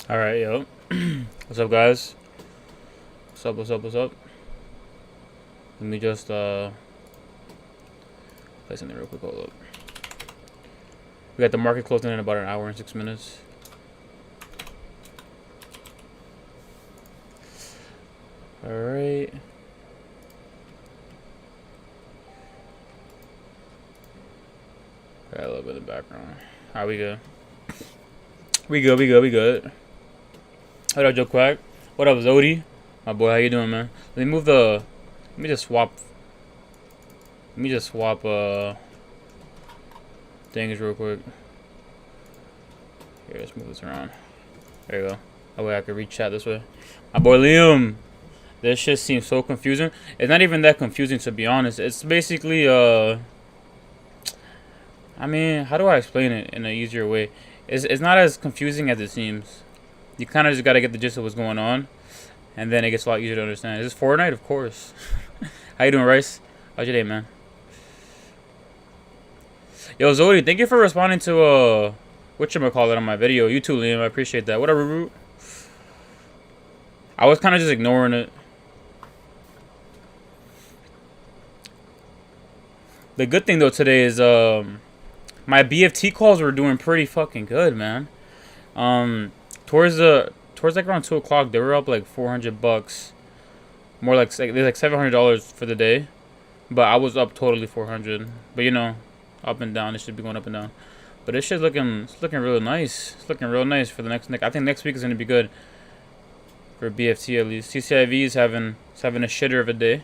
All right, yo. What's up, guys? What's up? What's up? What's up? Let me just play something real quick. Hold up. We got the market closing in about an hour and 6 minutes. All right. Got a little bit in the background. All right, we good. We good. We good. We good. What up, Joe Quack? What up, Zodi? My boy, how you doing, man? Let me move the. Let me just swap things real quick. Here, let's move this around. There you go. That way I can reach chat this way. My boy Liam. This shit seems so confusing. It's not even that confusing, to be honest. It's basically I mean, how do I explain it in an easier way? It's not as confusing as it seems. You kind of just gotta get the gist of what's going on, and then it gets a lot easier to understand. Is this Fortnite? Of course. How you doing, Rice? How's your day, man? Yo, Zodi, thank you for responding to whatchamacallit on my video. You too, Liam. I appreciate that. What up, Root? I was kind of just ignoring it. The good thing though today is my BFT calls were doing pretty fucking good, man. Towards like around 2 o'clock, they were up like $400, more like they're like $700 for the day, but I was up totally 400. But you know, up and down, it should be going up and down. But this shit's looking real nice. It's looking real nice for the next. I think next week is gonna be good for BFT at least. CCIV is having a shitter of a day.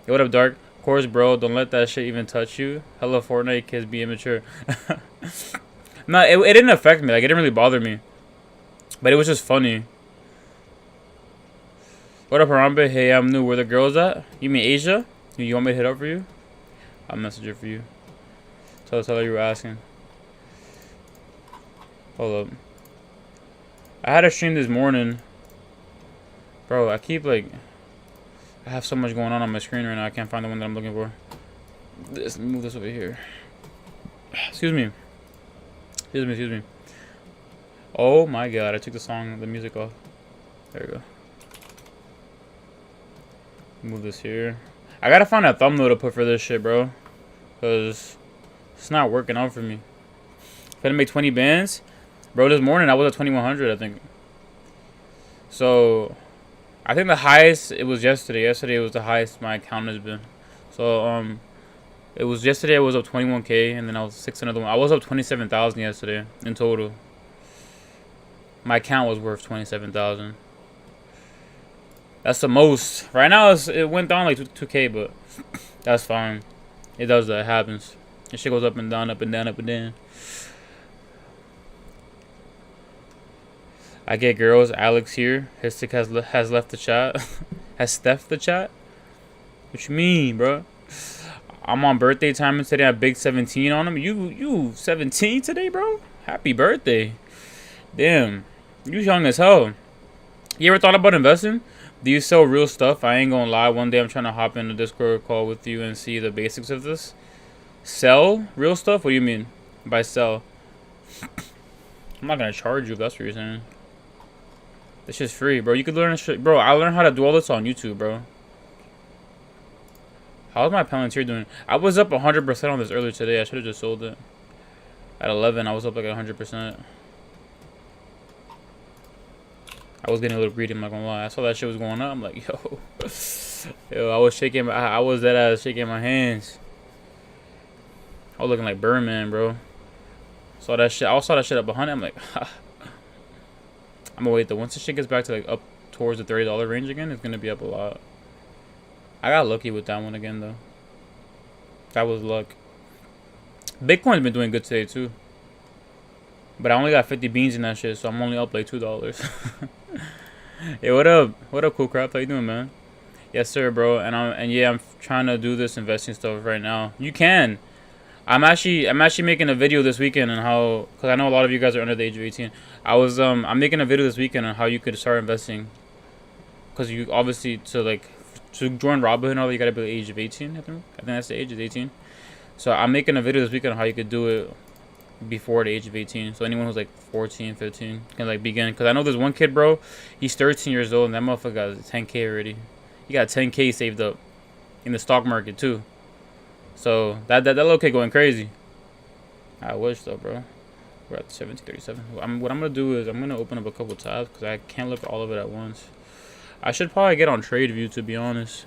Yo, what up, Dark? Of course, bro. Don't let that shit even touch you. Hello, Fortnite kids, be immature. No, it didn't affect me. Like, it didn't really bother me. But it was just funny. What up, Harambe? Hey, I'm new. Where the girls at? You mean Asia? You want me to hit up for you? I'll message her for you. Tell her you were asking. Hold up. I had a stream this morning. Bro, I keep like... I have so much going on my screen right now. I can't find the one that I'm looking for. Let me move this over here. Excuse me. Excuse me. Oh my god, I took the music off. There we go. Move this here. I gotta find a thumbnail to put for this shit, bro. Because it's not working out for me. If I make 20 bands, bro, this morning I was at 2100, I think. So, I think the highest, it was yesterday. Yesterday was the highest my account has been. So, it was yesterday I was up 21k, and then I was 600. I was up 27,000 yesterday in total. My account was worth 27,000. That's the most. Right now it went down like 2k, but that's fine. It does that. It happens. This shit goes up and down, up and down, up and down. I get girls. Alex here. HisTiK has left the chat. Has left the chat? What you mean, bro? I'm on birthday timing today. I have big 17 on him. You 17 today, bro? Happy birthday. Damn. You young as hell. You ever thought about investing? Do you sell real stuff? I ain't gonna lie. One day I'm trying to hop in a Discord call with you and see the basics of this. Sell real stuff? What do you mean by sell? I'm not gonna charge you if that's what you're saying. This shit's free, bro. You could learn shit. Bro, I learned how to do all this on YouTube, bro. How's my Palantir doing? I was up 100% on this earlier today. I should have just sold it. At 11, I was up like 100%. I was getting a little greedy, I'm not gonna lie. I saw that shit was going up. I'm like, yo. Yo, I was dead ass shaking my hands. I was looking like Birdman, bro. Saw that shit. I saw that shit up 100. I'm like, I'm gonna wait though. Once this shit gets back to like up towards the $30 range again, it's gonna be up a lot. I got lucky with that one again though. That was luck. Bitcoin's been doing good today too. But I only got 50 beans in that shit, so I'm only up like $2. Hey, what up? What up, Cool Craft? How you doing, man? Yes, sir, bro. And yeah, I'm trying to do this investing stuff right now. You can. I'm actually making a video this weekend on how, because I know a lot of you guys are under the age of 18. I'm making a video this weekend on how you could start investing. Because you obviously to join Robinhood and all, you gotta be the age of 18. I think that's the age is 18. So I'm making a video this weekend on how you could do it before the age of 18. So anyone who's like 14, 15 can like begin. Because I know there's one kid, bro. He's 13 years old, and that motherfucker got 10K already. He got 10K saved up in the stock market too. So that little kid going crazy. I wish though, bro. We're at 1737. What I'm gonna do is I'm gonna open up a couple tabs because I can't look at all of it at once. I should probably get on TradeView, to be honest.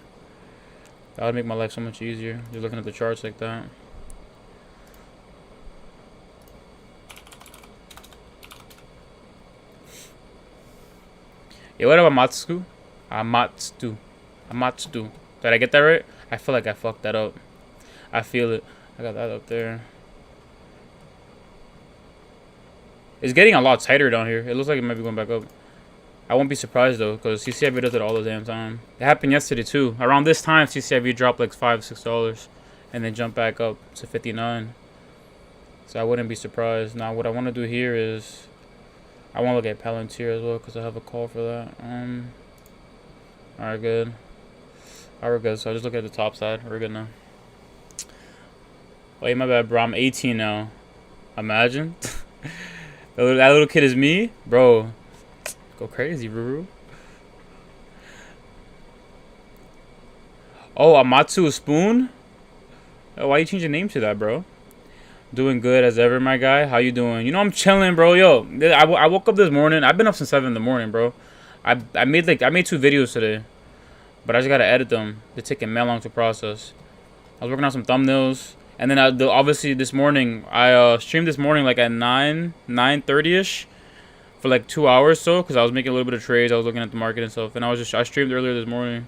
That would make my life so much easier, just looking at the charts like that. Yeah, what about Majestxc? Majestxc. Did I get that right? I feel like I fucked that up. I feel it. I got that up there. It's getting a lot tighter down here. It looks like it might be going back up. I won't be surprised though, because CCIV does it all the damn time. It happened yesterday too. Around this time, CCIV dropped like $5, $6, and then jumped back up to 59. So I wouldn't be surprised. Now, what I want to do here is, I want to look at Palantir as well, because I have a call for that. Alright, good. Alright, we're good. So I just look at the top side. We're good now. Wait, my bad, bro. I'm 18 now. Imagine. That little kid is me, bro. Go crazy, Ruru. Oh, Amatsu Spoon. Oh, why you change your name to that, bro? Doing good as ever, my guy. How you doing? You know I'm chilling, bro. Yo, I woke up this morning. I've been up since 7 in the morning, bro. I made 2 videos today, but I just gotta edit them. They're taking mad long to process. I was working on some thumbnails. And then obviously this morning, I streamed this morning like at 9:30ish for like 2 hours so, because I was making a little bit of trades. I was looking at the market and stuff, and I streamed earlier this morning.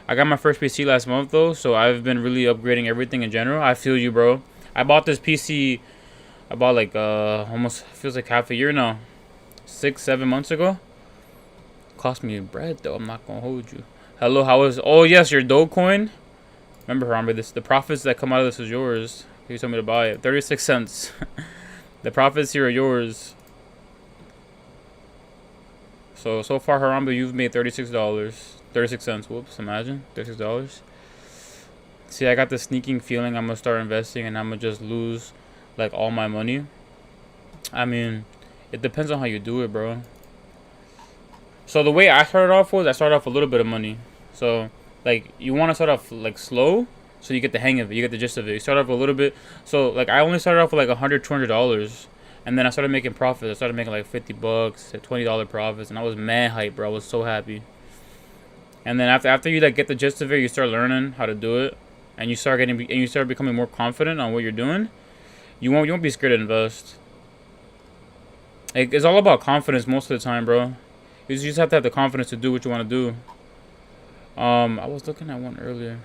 I got my first PC last month though, so I've been really upgrading everything in general. I feel you, bro. I bought this PC about like almost feels like half a year now, 6, 7 months ago. Cost me bread though. I'm not gonna hold you. Hello, how is? Oh yes, your Dogecoin. Remember, Harambe, the profits that come out of this is yours. You told me to buy it. 36 cents. The profits here are yours. So far, Harambe, you've made $36. 36 cents. Whoops, imagine. $36. See, I got this sneaking feeling I'm going to start investing and I'm going to just lose, like, all my money. I mean, it depends on how you do it, bro. So the way I started off was, I started off with a little bit of money. So, like, you want to start off, like, slow, so you get the hang of it. You get the gist of it. You start off a little bit. So, like, I only started off with, like, $100, $200. And then I started making profits. I started making, like, $50, $20 profits. And I was mad hype, bro. I was so happy. And then after you, like, get the gist of it, you start learning how to do it. And you start becoming more confident on what you're doing. You won't be scared to invest. Like, it's all about confidence most of the time, bro. You just have to have the confidence to do what you want to do. I was looking at one earlier.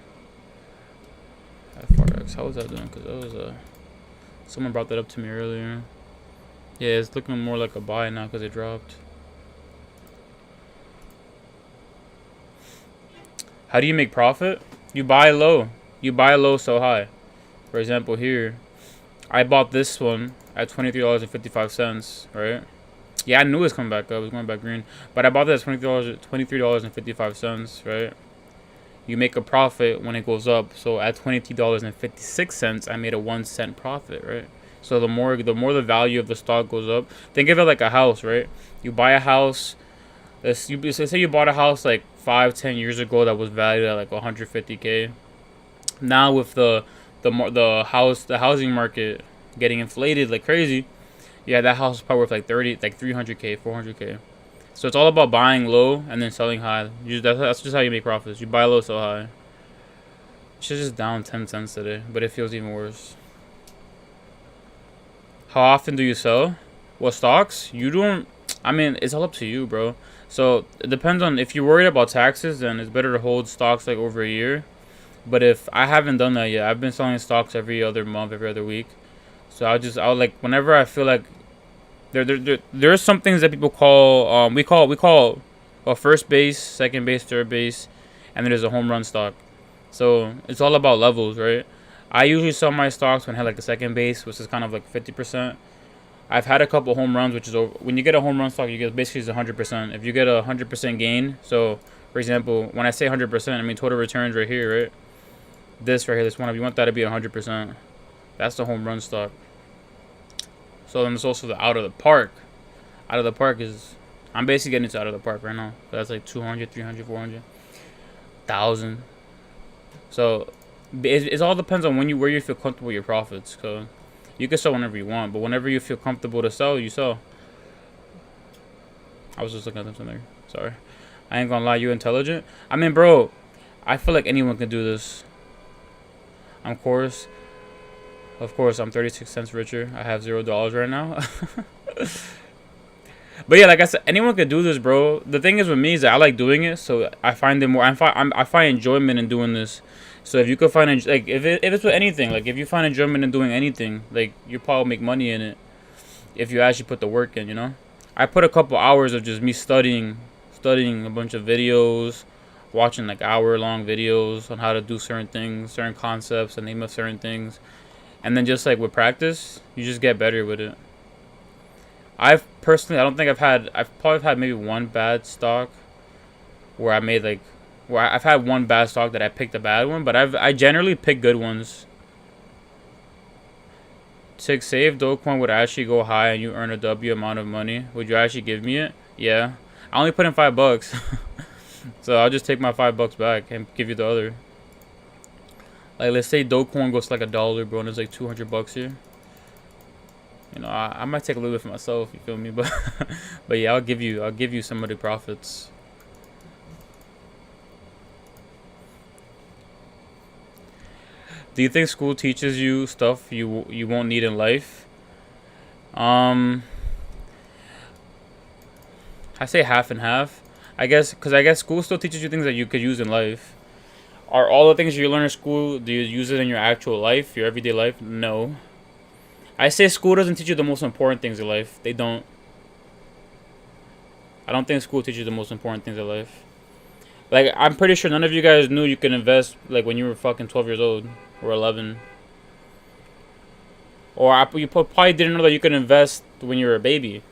At Forex, how was that doing? Because that was someone brought that up to me earlier. Yeah, it's looking more like a buy now because it dropped. How do you make profit? You buy low. You buy low, so high. For example, here, I bought this one at $23.55, right? Yeah, I knew it was coming back up. It was going back green. But I bought that at $23.55, right? You make a profit when it goes up. So at $23.56, I made a 1 cent profit, right? So the more the value of the stock goes up, think of it like a house, right? You buy a house. Let's say you bought a house like 5-10 years ago that was valued at like 150K. Now with the housing market getting inflated like crazy, yeah, that house is probably worth like 300K, 400K. So it's all about buying low and then selling high. That's just how you make profits. You buy low, sell high. It's just down 10 cents today, but it feels even worse. How often do you sell? What stocks? You don't. I mean, it's all up to you, bro. So it depends on, if you're worried about taxes, then it's better to hold stocks like over a year. But if I haven't done that yet, I've been selling stocks every other month, every other week. So I'll like, whenever I feel like there are some things that people call we call a first base, second base, third base, and then there's a home run stock. So it's all about levels, right? I usually sell my stocks when I have like a second base, which is kind of like 50%. I've had a couple home runs, which is over. When you get a home run stock, you get basically 100%. If you get a 100% gain, so for example, when I say 100%, I mean total returns right here, right? This right here, this one, if you want that to be 100%, that's the home run stock. So then there's also the out of the park. Out of the park is, I'm basically getting into out of the park right now. So that's like 200, 300, 400, 1,000. So it all depends on where you feel comfortable with your profits. So you can sell whenever you want, but whenever you feel comfortable to sell, you sell. I was just looking at something. Sorry. I ain't gonna lie, you intelligent. I mean, bro, I feel like anyone can do this. Of course, I'm 36 cents richer. I have $0 right now. But yeah, like I said, anyone could do this, bro. The thing is with me is that I like doing it, so I find it more. I find enjoyment in doing this. So if you could find like if it's with anything, like if you find enjoyment in doing anything, like you probably make money in it if you actually put the work in. You know, I put a couple hours of just me studying a bunch of videos, watching like hour-long videos on how to do certain things, certain concepts, the name of certain things, and then just like with practice, you just get better with it. I've probably had maybe one bad stock where I made like, where I've had one bad stock that I picked a bad one, but I generally pick good ones. To save Dogecoin would actually go high and you earn a W amount of money. Would you actually give me it? Yeah. I only put in $5. So I'll just take my $5 back and give you the other. Like let's say Dogecoin goes to like $1, bro, and there's like $200 here. You know, I might take a little bit for myself, you feel me? But but yeah, I'll give you some of the profits. Do you think school teaches you stuff you won't need in life? I say half and half. I guess because school still teaches you things that you could use in life. Are all the things you learn in school, do you use it in your actual life, your everyday life? No. I say school doesn't teach you the most important things in life. They don't. I don't think school teaches you the most important things in life. Like, I'm pretty sure none of you guys knew you could invest, like, when you were fucking 12 years old. Or 11. Or you probably didn't know that you could invest when you were a baby.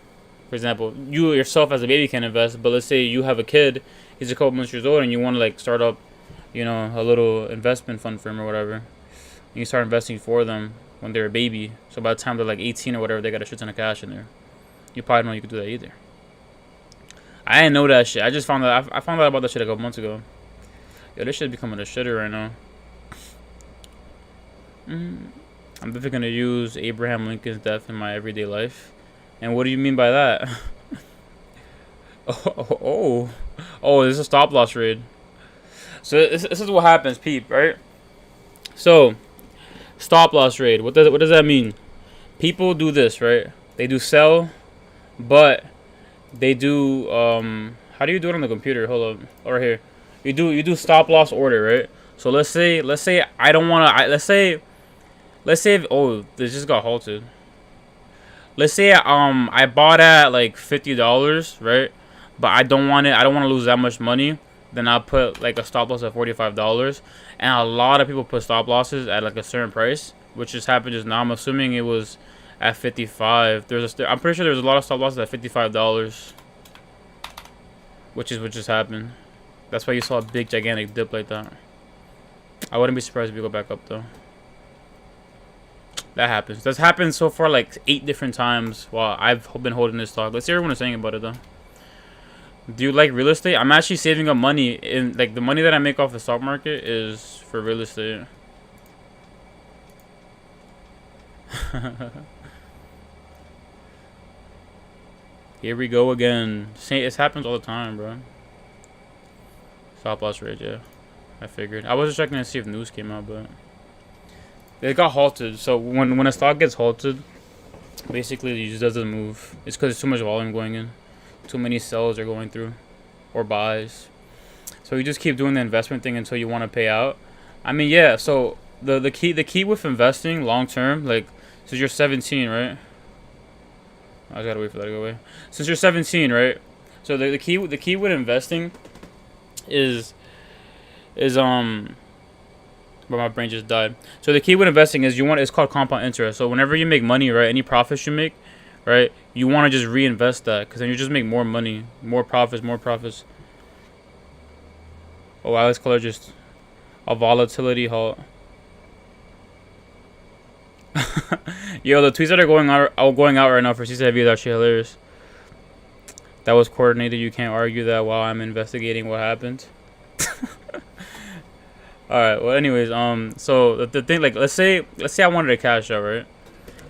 For example, you yourself as a baby can invest. But let's say you have a kid, he's a couple months years old, and you want to, like, start up, you know, a little investment fund for him or whatever. And you start investing for them when they're a baby. So by the time they're like 18 or whatever, they got a shit ton of cash in there. You probably don't know you could do that either. I didn't know that shit. I just found out. I found out about that shit a couple months ago. Yo, this shit's becoming a shitter right now. I'm definitely gonna use Abraham Lincoln's death in my everyday life. And what do you mean by that? oh, this is a stop loss raid. So this is what happens, peep, right? So stop loss raid. What does that mean? People do this, right? They do sell, but they do how do you do it on the computer? Hold up, right here. You do stop loss order, right? So let's say I don't want to. Let's say oh, this just got halted. Let's say I bought at like $50, right? But I don't want to lose that much money. Then I'll put like a stop loss at $45. And a lot of people put stop losses at like a certain price, which just happened just now. I'm assuming it was at 55. I'm pretty sure there's a lot of stop losses at $55, which is what just happened. That's why you saw a big gigantic dip like that. I wouldn't be surprised if you go back up though. That happens. That's happened so far like 8 different times while I've been holding this stock. Let's see what everyone is saying about it though. Do you like real estate? I'm actually saving up money in like the money that I make off the stock market is for real estate. Here we go again. It happens all the time, bro. Stop loss rate, yeah. I figured. I was just checking to see if news came out, but it got halted. So when a stock gets halted, basically it just doesn't move. It's because there's too much volume going in. Too many sells are going through, or buys. So you just keep doing the investment thing until you want to pay out. I mean, yeah. So the key with investing long term, like since you're 17, right? I gotta wait for that to go away. Since you're 17, right? So the key with investing is but my brain just died. So the key with investing is it's called compound interest. So whenever you make money, right, any profits you make, right, you want to just reinvest that because then you just make more money, more profits. Oh, Alex Color just a volatility halt. Yo, the tweets that are going out right now for CCIV is actually hilarious. That was coordinated. You can't argue that while I'm investigating what happened. All right. Well, anyways, so the thing, like, let's say I wanted to cash out, right?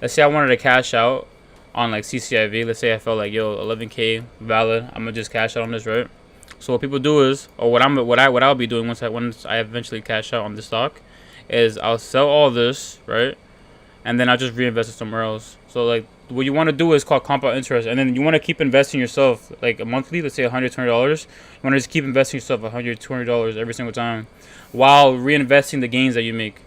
Let's say I wanted to cash out on like CCIV. Let's say I felt like, yo, 11K valid. I'm gonna just cash out on this, right? So what people do is, or what I'll be doing once I eventually cash out on this stock, is I'll sell all this, right? And then I'll just reinvest it somewhere else. So like what you want to do is called compound interest, and then you want to keep investing yourself like a monthly. Let's say $120. You want to just keep investing yourself $100, $200 every single time, while reinvesting the gains that you make.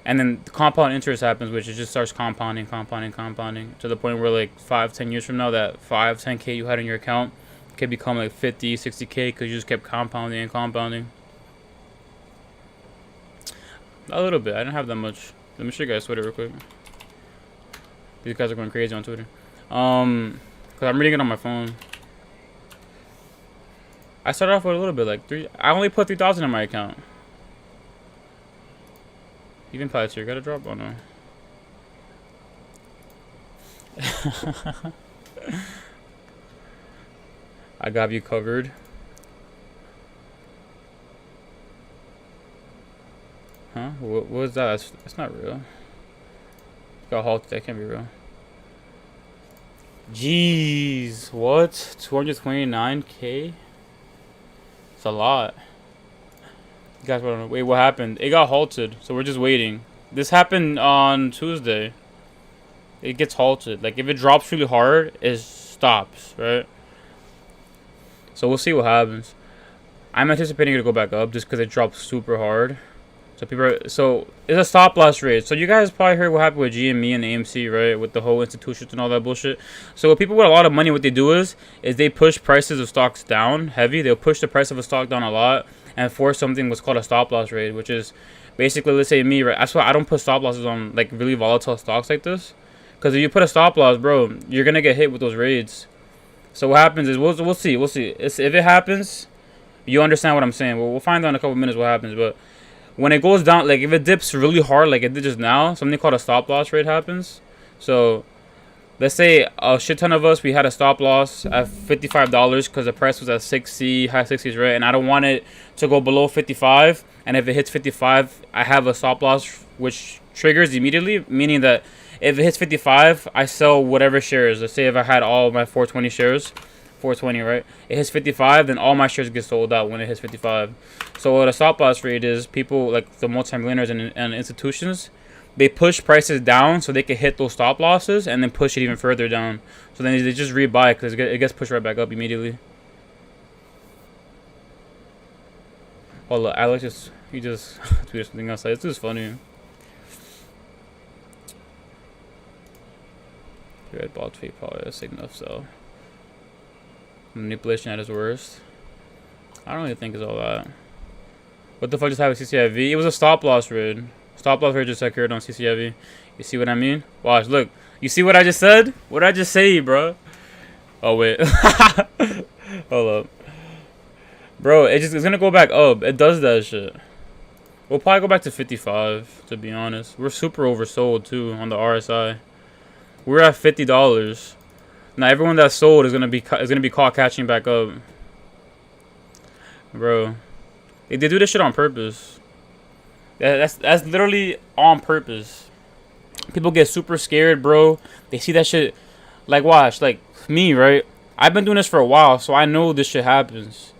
And then the compound interest happens, which it just starts compounding to the point where like 5-10 years from now, that 5-10K you had in your account can become like 50-60K because you just kept compounding and compounding. A little bit. I didn't have that much. Let me show you guys Twitter real quick. These guys are going crazy on Twitter. Cause I'm reading it on my phone. I started off with a little bit, like I only put 3,000 in my account. Even Palantir got a drop? Oh no. I got you covered. Huh? What was that? That's not real. Got halted. That can't be real. Jeez, what? 229K? It's a lot. You guys want to wait? What happened? It got halted, so we're just waiting. This happened on Tuesday. It gets halted. Like if it drops really hard, it stops, right? So we'll see what happens. I'm anticipating it to go back up just because it dropped super hard. So it's a stop loss rate. So you guys probably heard what happened with GME and AMC, right? With the whole institutions and all that bullshit. So what people with a lot of money, what they do is they push prices of stocks down heavy. They'll push the price of a stock down a lot and force something what's called a stop loss rate, which is basically, let's say me, right? That's why I don't put stop losses on like really volatile stocks like this. Because if you put a stop loss, bro, you're gonna get hit with those raids. So what happens is we'll see. If it happens, you understand what I'm saying. We'll find out in a couple minutes what happens, but when it goes down, like if it dips really hard like it did just now, something called a stop loss rate happens. So let's say a shit ton of us, we had a stop loss at $55 because the price was at 60, high 60s, right? And I don't want it to go below 55. And if it hits 55, I have a stop loss which triggers immediately, meaning that if it hits 55, I sell whatever shares. Let's say if I had all my 420 shares, 420, right? It hits 55, then all my shares get sold out when it hits 55. So what a stop loss rate is, people like the multimillionaires and institutions, they push prices down so they can hit those stop losses and then push it even further down. So then they just rebuy because it gets pushed right back up immediately. Oh look, Alex he just tweeted something else. Like, it's just funny. Red ball tweet probably a signal, so manipulation at its worst. I don't really think it's all that. What the fuck just happened with CCIV? It was a stop loss raid. Stop loss rate just occurred on CCIV. You see what I mean? Watch, look. You see what I just said? What did I just say, bro? Oh wait. Hold up. Bro, it's gonna go back up. It does that shit. We'll probably go back to 55, to be honest. We're super oversold too on the RSI. We're at $50. Now everyone that's sold is gonna be caught catching back up. Bro. They do this shit on purpose. That's literally on purpose. People get super scared, bro. They see that shit. Like, watch, like me, right? I've been doing this for a while, so I know this shit happens.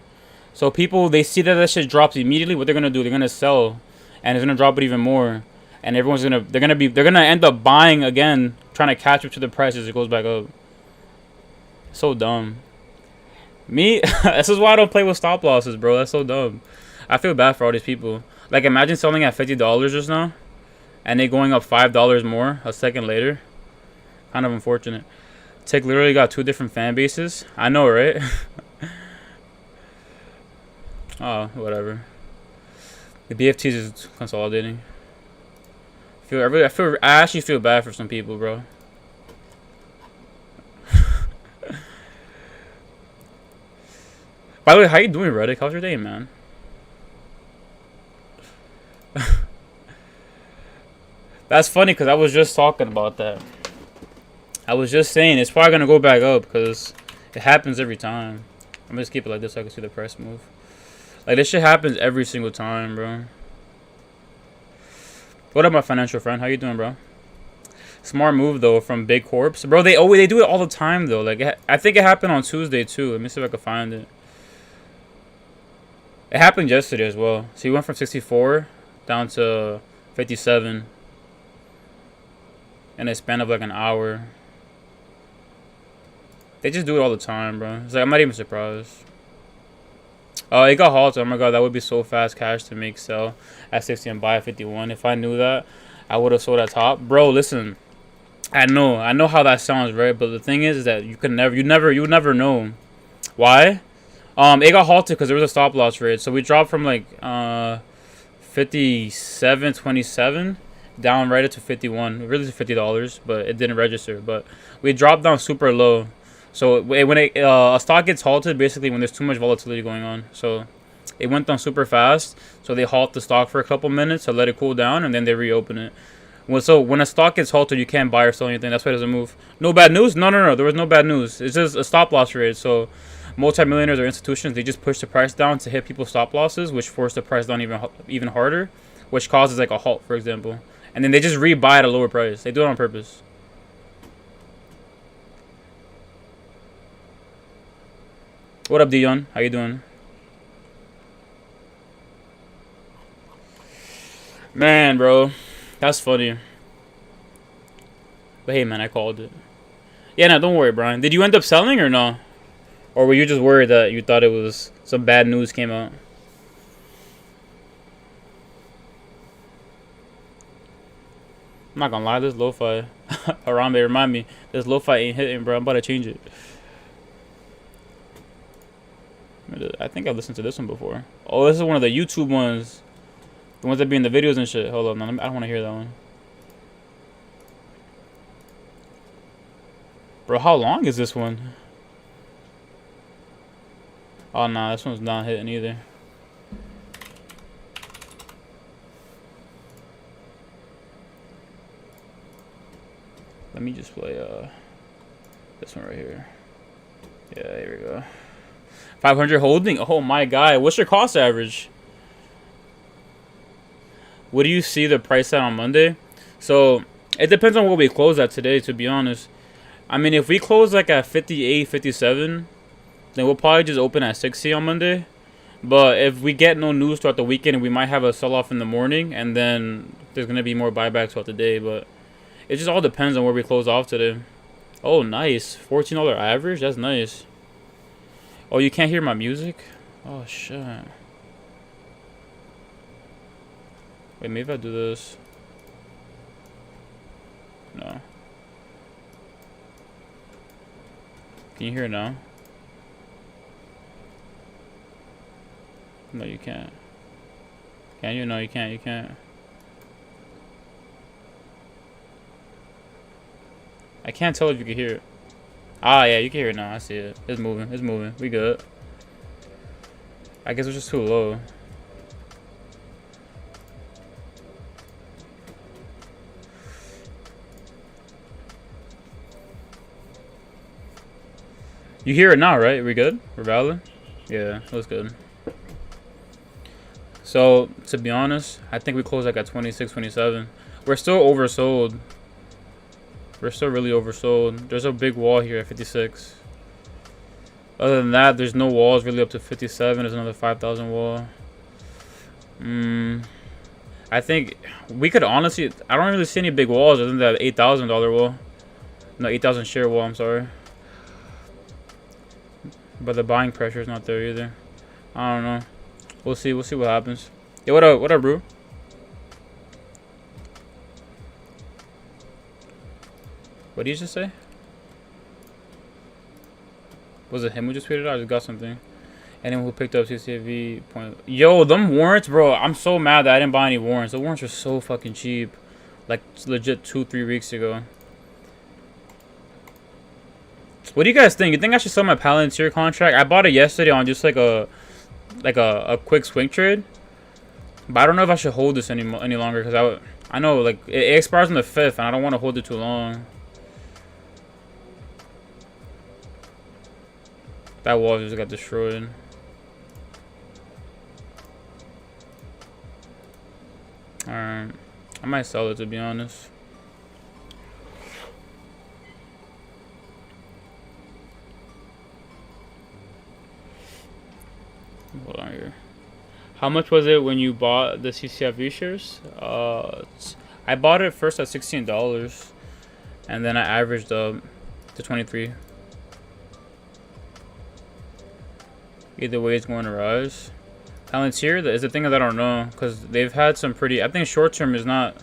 So people, they see that shit drops immediately. What they're gonna do? They're gonna sell, and it's gonna drop it even more. And everyone's they're gonna end up buying again, trying to catch up to the price as it goes back up. So dumb. Me, this is why I don't play with stop losses, bro. That's so dumb. I feel bad for all these people. Like, imagine selling at $50 just now, and they going up $5 more a second later. Kind of unfortunate. Tick literally got 2 different fan bases. I know, right? Oh, whatever. The BFTs is consolidating. I actually feel bad for some people, bro. By the way, how you doing, Reddick? How's your day, man? That's funny because I was just talking about that. I was just saying it's probably gonna go back up because it happens every time. I'm gonna just keep it like this so I can see the price move. Like this shit happens every single time, bro. What up, my financial friend? How you doing, bro? Smart move though from big corps, bro. They do it all the time though. Like I think it happened on Tuesday too. Let me see if I can find it. It happened yesterday as well. So he went from 64 down to 57 in a span of like an hour. They just do it all the time, bro. It's like I'm not even surprised. Oh, it got halted. Oh my god, that would be so fast cash to make sell at 60 and buy at 51. If I knew that, I would have sold at top. Bro, listen. I know how that sounds, right? But the thing is that you would never know. Why? It got halted because there was a stop loss rate. So we dropped from like 57.27 down right to 51. Really to $50, but it didn't register. But we dropped down super low. So when a stock gets halted, basically when there's too much volatility going on. So it went down super fast. So they halt the stock for a couple minutes to let it cool down, and then they reopen it. So when a stock gets halted, you can't buy or sell anything. That's why it doesn't move. No bad news? No. There was no bad news. It's just a stop loss rate. So multimillionaires or institutions, they just push the price down to hit people's stop losses, which force the price down even harder, which causes like a halt, for example. And then they just rebuy at a lower price. They do it on purpose. What up, Dion? How you doing? Man, bro. That's funny. But hey, man, I called it. Yeah, no, don't worry, Brian. Did you end up selling or no? Or were you just worried that you thought it was some bad news came out? I'm not gonna lie, this lo-fi. Harambe, remind me. This lo-fi ain't hitting, bro. I'm about to change it. I think I've listened to this one before. Oh, this is one of the YouTube ones. The ones that be in the videos and shit. Hold on, I don't want to hear that one. Bro, how long is this one? Oh, nah, this one's not hitting either. Let me just play this one right here. Yeah, here we go. 500 holding. Oh my god, what's your cost average? What do you see the price at on Monday? So it depends on what we close at today, to be honest. I mean, if we close like at 58, 57, then we'll probably just open at 60 on Monday. But if we get no news throughout the weekend, we might have a sell-off in the morning, and then there's gonna be more buybacks throughout the day. But it just all depends on where we close off today. Oh, nice. $14 average. That's nice. Oh, you can't hear my music? Oh, shit. Wait, maybe if I do this. No. Can you hear it now? No, you can't. Can you? No, you can't. You can't. I can't tell if you can hear it. Ah, yeah, you can hear it now. I see it. It's moving. It's moving. We good. I guess it's just too low. You hear it now, right? We good? We're valid? Yeah, that's good. So, to be honest, I think we closed like at 26, 27. We're still oversold. We're still really oversold. There's a big wall here at 56. Other than that, there's no walls really up to 57. There's another 5,000 wall. I think we could honestly... I don't really see any big walls other than that $8,000 wall. No, 8,000 share wall, I'm sorry. But the buying pressure is not there either. I don't know. We'll see. We'll see what happens. Yeah, what up? What up, bro? What did you just say? Was it him who just tweeted out? I just got something. Anyone who picked up HisTiK Point. Yo, them warrants, bro. I'm so mad that I didn't buy any warrants. The warrants are so fucking cheap. Like, legit 2-3 weeks ago. What do you guys think? You think I should sell my Palantir contract? I bought it yesterday on just like a quick swing trade. But I don't know if I should hold this any longer because I know, like, it expires on the 5th, and I don't want to hold it too long. That wall just got destroyed. Alright. I might sell it, to be honest. Hold on here. How much was it when you bought the CCIV shares? I bought it first at $16, and then I averaged up to 23. Either way, it's going to rise. Palantir is the thing that I don't know, because they've had some pretty. I think short term is not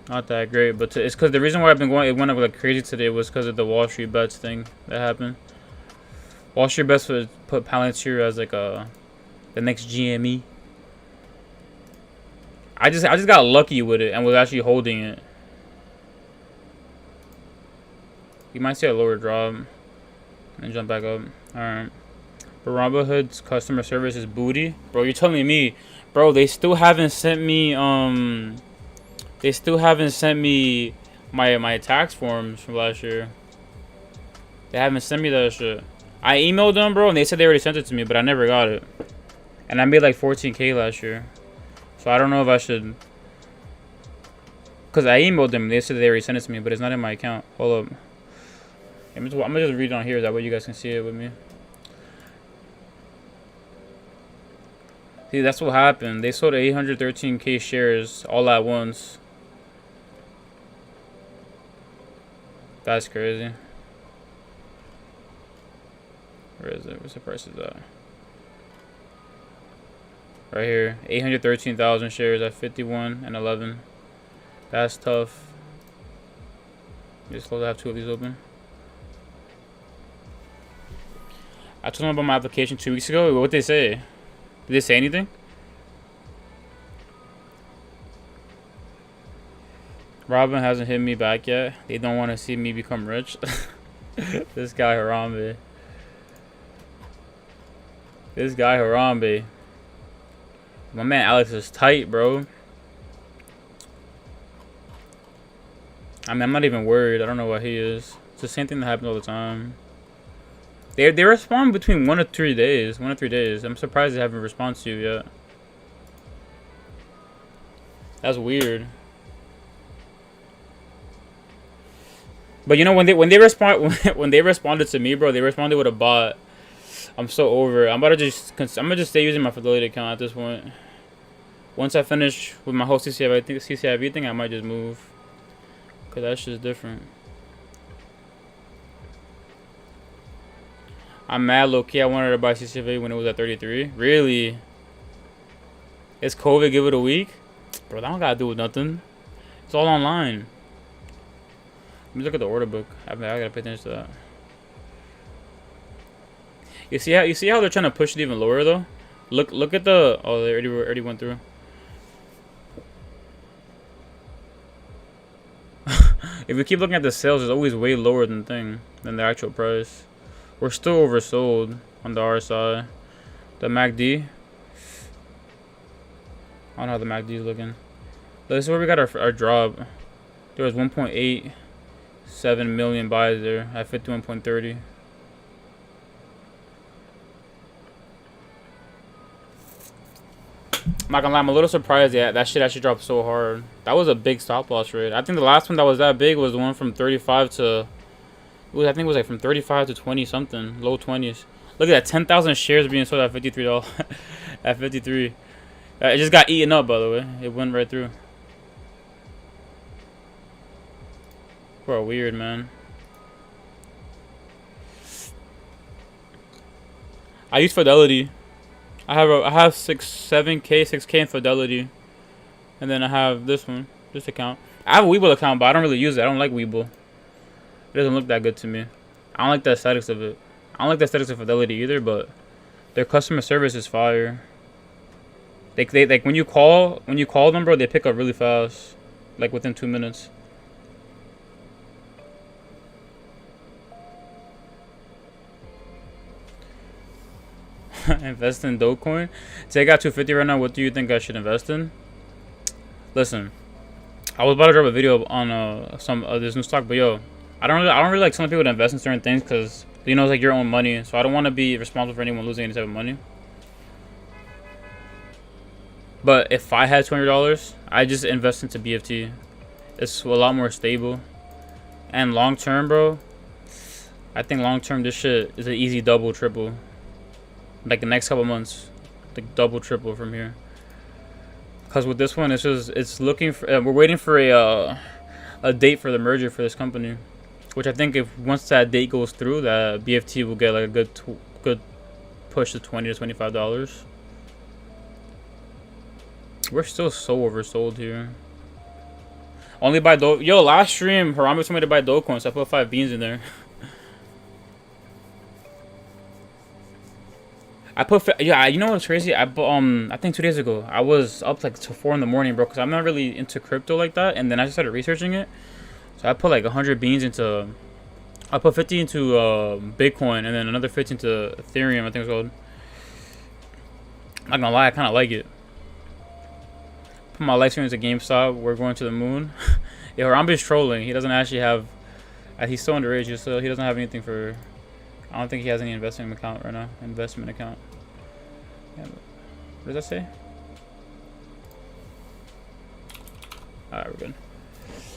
that great, but it's because the reason why I've been going, it went up like crazy today was because of the Wall Street bets thing that happened. Wall Street bets would put Palantir as like the next GME. I just got lucky with it and was actually holding it. You might see a lower drop and jump back up. All right. But Robinhood's customer service is booty, bro. You're telling me, bro? They still haven't sent me my tax forms from last year. They haven't sent me that shit. I emailed them, bro, and they said they already sent it to me, but I never got it. And I made like 14K last year, so I don't know if I should. Cause I emailed them, and they said they already sent it to me, but it's not in my account. Hold up. I'm gonna just read it on here. That way you guys can see it with me. See, that's what happened. They sold 813K shares all at once. That's crazy. Where is it? Where's the prices at? Right here. 813,000 shares at 51.11. That's tough. Just close. I have 2 of these open. I told them about my application 2 weeks ago. What'd they say? Did they say anything? Robin hasn't hit me back yet. They don't want to see me become rich. This guy Harambe. This guy Harambe. My man Alex is tight, bro. I mean, I'm not even worried. I don't know what he is. It's the same thing that happens all the time. They respond between 1 to 3 days. 1 to 3 days. I'm surprised they haven't responded to you yet. That's weird. But you know, when they responded to me, bro, they responded with a bot. I'm so over it. I'm gonna just stay using my Fidelity account at this point. Once I finish with my whole CCIV thing, I might just move. Cause that shit's different. I'm mad low key. I wanted to buy CCIV when it was at 33. Really? It's COVID. Give it a week, bro. That don't gotta do with nothing. It's all online. Let me look at the order book. I gotta pay attention to that. You see how they're trying to push it even lower though? Look at the they already went through. If we keep looking at the sales, it's always way lower than the actual price. We're still oversold on the RSI. The MACD. I don't know how the MACD is looking. This is where we got our drop. There was 1.87 million buys there at 51.30. I'm not gonna lie, I'm a little surprised that shit actually dropped so hard. That was a big stop loss rate. I think the last one that was that big was the one from 35 to... I think it was like from 35 to 20 something. Low 20s. Look at that, 10,000 shares being sold at $53. At 53. It just got eaten up, by the way. It went right through. Bro, weird, man. I use Fidelity. I have 6K in Fidelity, and then I have this account. I have a Webull account, but I don't really use it. I don't like Webull. It doesn't look that good to me. I don't like the aesthetics of it. I don't like the aesthetics of Fidelity either, but their customer service is fire. They like when you call them, bro, they pick up really fast, like within 2 minutes. Invest in Dogecoin. Take out 250 right now. What do you think I should invest in? Listen, I was about to drop a video on some this new stock, but yo, I don't really like telling people to invest in certain things because you know it's like your own money, so I don't want to be responsible for anyone losing any type of money. But if I had $200, I just invest into BFT. It's a lot more stable, and long term, bro. I think long term this shit is an easy double, triple. Like the next couple months, like double, triple from here. Cause with this one, it's looking for. We're waiting for a date for the merger for this company, which I think if once that date goes through, that BFT will get like a good push to $20 to $25. We're still so oversold here. Only buy Do. Yo, last stream, Harambe told me to buy Dogecoin, so I put 5 beans in there. I put, yeah, you know what's crazy? I think 2 days ago, I was up like till 4 in the morning, bro, because I'm not really into crypto like that, and then I just started researching it. So I put like 100 beans into, I put 50 into Bitcoin, and then another 50 into Ethereum, I think it's called. I'm not gonna lie, I kind of like it. Put my life stream into GameStop, we're going to the moon. Yeah, Harambe's trolling. He doesn't actually have, he's still underage, he doesn't have anything for, I don't think he has any investment account right now. Investment account. Yeah, what does that say? Alright, we're good.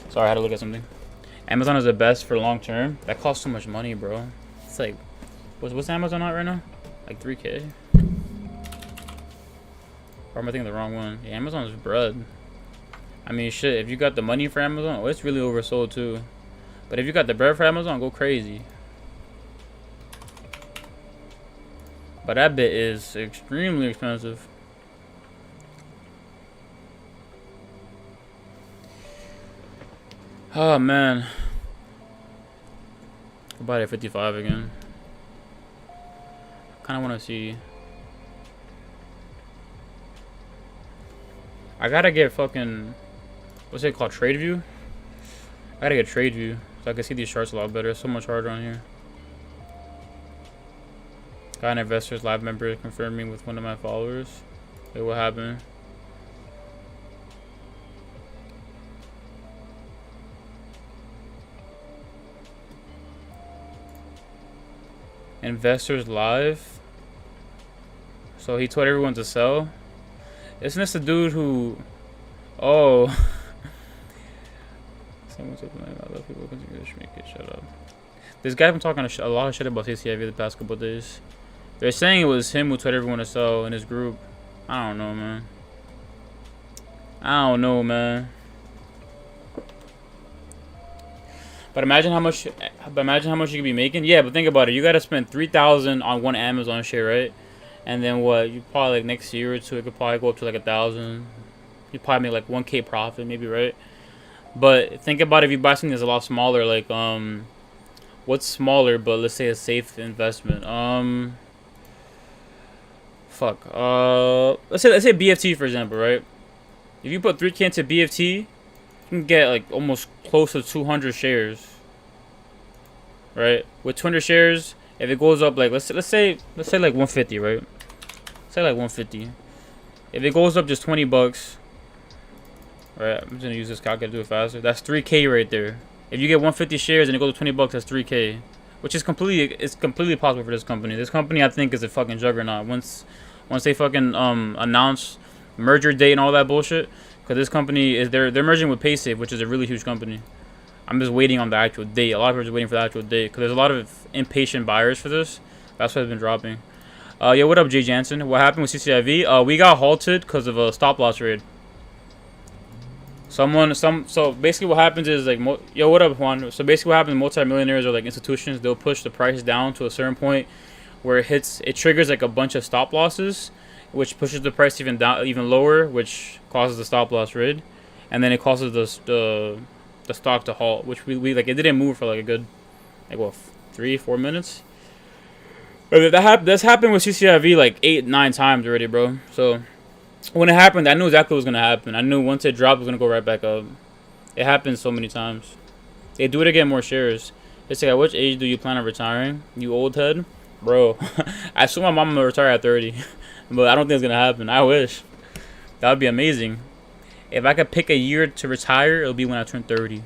Sorry, I had to look at something. Amazon is the best for long term. That costs so much money, bro. It's like, what's Amazon at right now? Like 3K? Or am I thinking the wrong one? Yeah, Amazon's bread. I mean, shit, if you got the money for Amazon, oh, it's really oversold too. But if you got the bread for Amazon, go crazy. But that bit is extremely expensive. Oh man. I'll buy it at 55 again. Kinda wanna see. I gotta get fucking, what's it called? Trade view? I gotta get trade view so I can see these charts a lot better. It's so much harder on here. Got an investors live member confirming with one of my followers. Wait, what happened? Investors live. So he told everyone to sell. Isn't this the dude who? Oh. Someone said I love people continue to make it. Shut up. This guy's been talking a lot of shit about Cciv the past couple of days. They're saying it was him who told everyone to sell in his group. I don't know, man. I don't know, man. But imagine how much. Imagine how much you could be making. Yeah, but think about it. You gotta spend 3,000 on one Amazon share, right? And then what? You probably like next year or two, it could probably go up to like 1,000. You probably make like 1K profit, maybe, right? But think about if you buy something that's a lot smaller, like what's smaller, but let's say a safe investment. Let's say BFT for example, right? If you put 3K into BFT, you can get like almost close to 200 shares, right? With 200 shares, if it goes up like let's say like 150, right? Say like 150. If it goes up just 20 bucks, right? I'm just gonna use this calculator to do it faster. That's 3K right there. If you get 150 shares and it goes to 20 bucks, that's 3K, which is completely possible for this company. This company, I think, is a fucking juggernaut. Once they fucking announce merger date and all that bullshit, because this company is they're merging with Cciv, which is a really huge company. I'm just waiting on the actual date. A lot of people are just waiting for the actual date because there's a lot of impatient buyers for this. That's why it's been dropping. Yeah, what up, Jay Jansen? What happened with CCIV? We got halted because of a stop loss raid. So basically what happens is like, yo, what up, Juan? So basically what happens, multi-millionaires or like institutions, they'll push the price down to a certain point where it triggers like a bunch of stop losses, which pushes the price even lower, which causes the stop loss raid, and then it causes the stock to halt, which we like, it didn't move for like a good, like what, 3-4 minutes. But that's happened with CCIV like 8-9 times already, bro. So when it happened, I knew exactly what was gonna happen. I knew once it dropped, it was gonna go right back up. It happens so many times. They do it to get more shares. They say, at which age do you plan on retiring? You old head, bro. I assume my mom will retire at 30, but I don't think it's gonna happen. I wish. That would be amazing. If I could pick a year to retire, it'll be when I turn 30.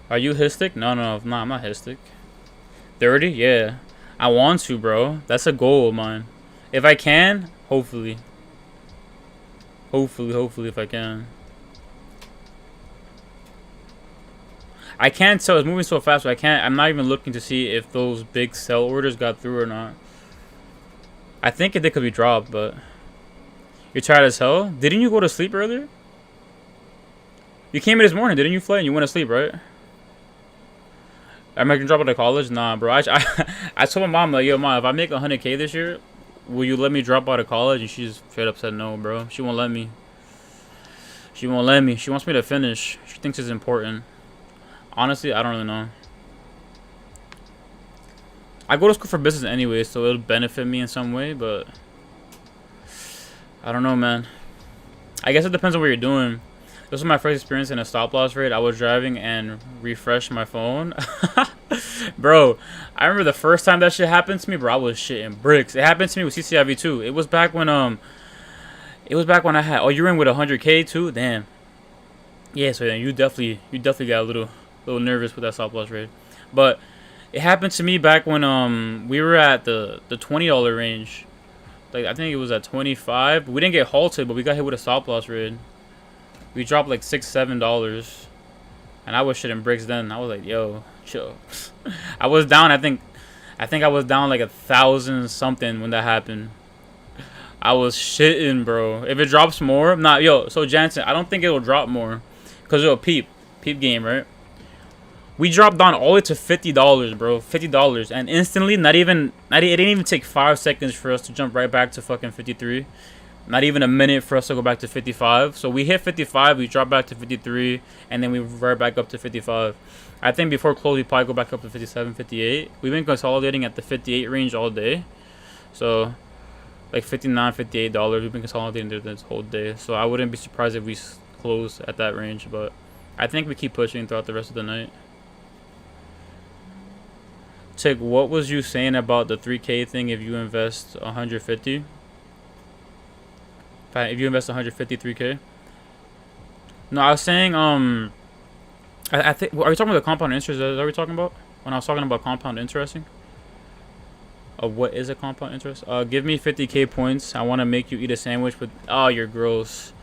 Are you HisTiK? No, I'm not HisTiK. 30? Yeah. I want to, bro. That's a goal of mine. If I can, hopefully. Hopefully if I can. I can't tell. It's moving so fast, but I'm not even looking to see if those big sell orders got through or not. I think they could be dropped, but... You're tired as hell? Didn't you go to sleep earlier? You came in this morning, didn't you, Flay? And you went to sleep, right? Am I gonna drop out of college? Nah, bro. I told my mom, like, yo, mom, if I make 100K this year, will you let me drop out of college? And she just straight up said no, bro. She won't let me. She won't let me. She wants me to finish. She thinks it's important. Honestly, I don't really know. I go to school for business anyway, so it'll benefit me in some way, but... I don't know, man. I guess it depends on what you're doing. This was my first experience in a stop-loss raid. I was driving and refreshed my phone. Bro, I remember the first time that shit happened to me, bro, I was shitting bricks. It happened to me with Cciv too. It was back when I had... Oh, you were in with 100K too? Damn. Yeah, so then you definitely got a little nervous with that stop-loss raid. But it happened to me back when we were at the $20 range. Like, I think it was at 25. We didn't get halted, but we got hit with a stop-loss raid. We dropped like $6-7, and I was shitting bricks then. I was like, yo, chill. I was down. I think I was down like 1,000 something when that happened. I was shitting, bro. If it drops more, yo. So Jansen, I don't think it'll drop more, cause it'll peep game, right? We dropped down all the way to $50, bro. $50, and instantly, it didn't even take 5 seconds for us to jump right back to fucking 53. Not even a minute for us to go back to 55. So we hit 55, we dropped back to 53, and then we revert back up to 55. I think before close, we probably go back up to 57, 58. We've been consolidating at the 58 range all day. So, like $59, $58, we've been consolidating there this whole day. So I wouldn't be surprised if we close at that range. But I think we keep pushing throughout the rest of the night. Tick, what was you saying about the 3K thing if you invest 150? If you invest 153K? No, I was saying, I think, are you talking about the compound interest? Is that what we're talking about? When I was talking about compound interesting? What is a compound interest? Give me 50K points. I want to make you eat a sandwich with... Oh, you're gross.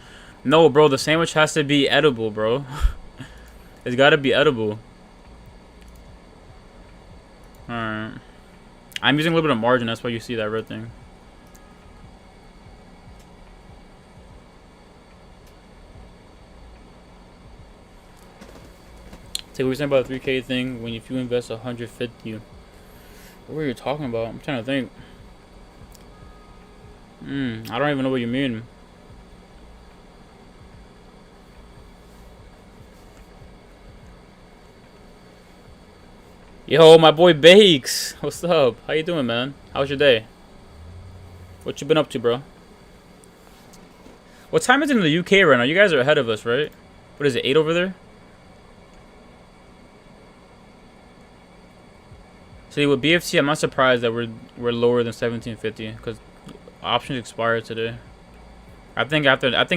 No, bro, the sandwich has to be edible, bro. It's got to be edible. Alright. I'm using a little bit of margin. That's why you see that red thing. What were you saying about the 3K thing when if you invest 150? What were you talking about? I'm trying to think. I don't even know what you mean. Yo, my boy Bakes. What's up? How you doing, man? How's your day? What you been up to, bro? What time is it in the UK right now? You guys are ahead of us, right? What is it, 8 over there? See, with BFT, I'm not surprised that we're lower than 1750 because options expire today. I think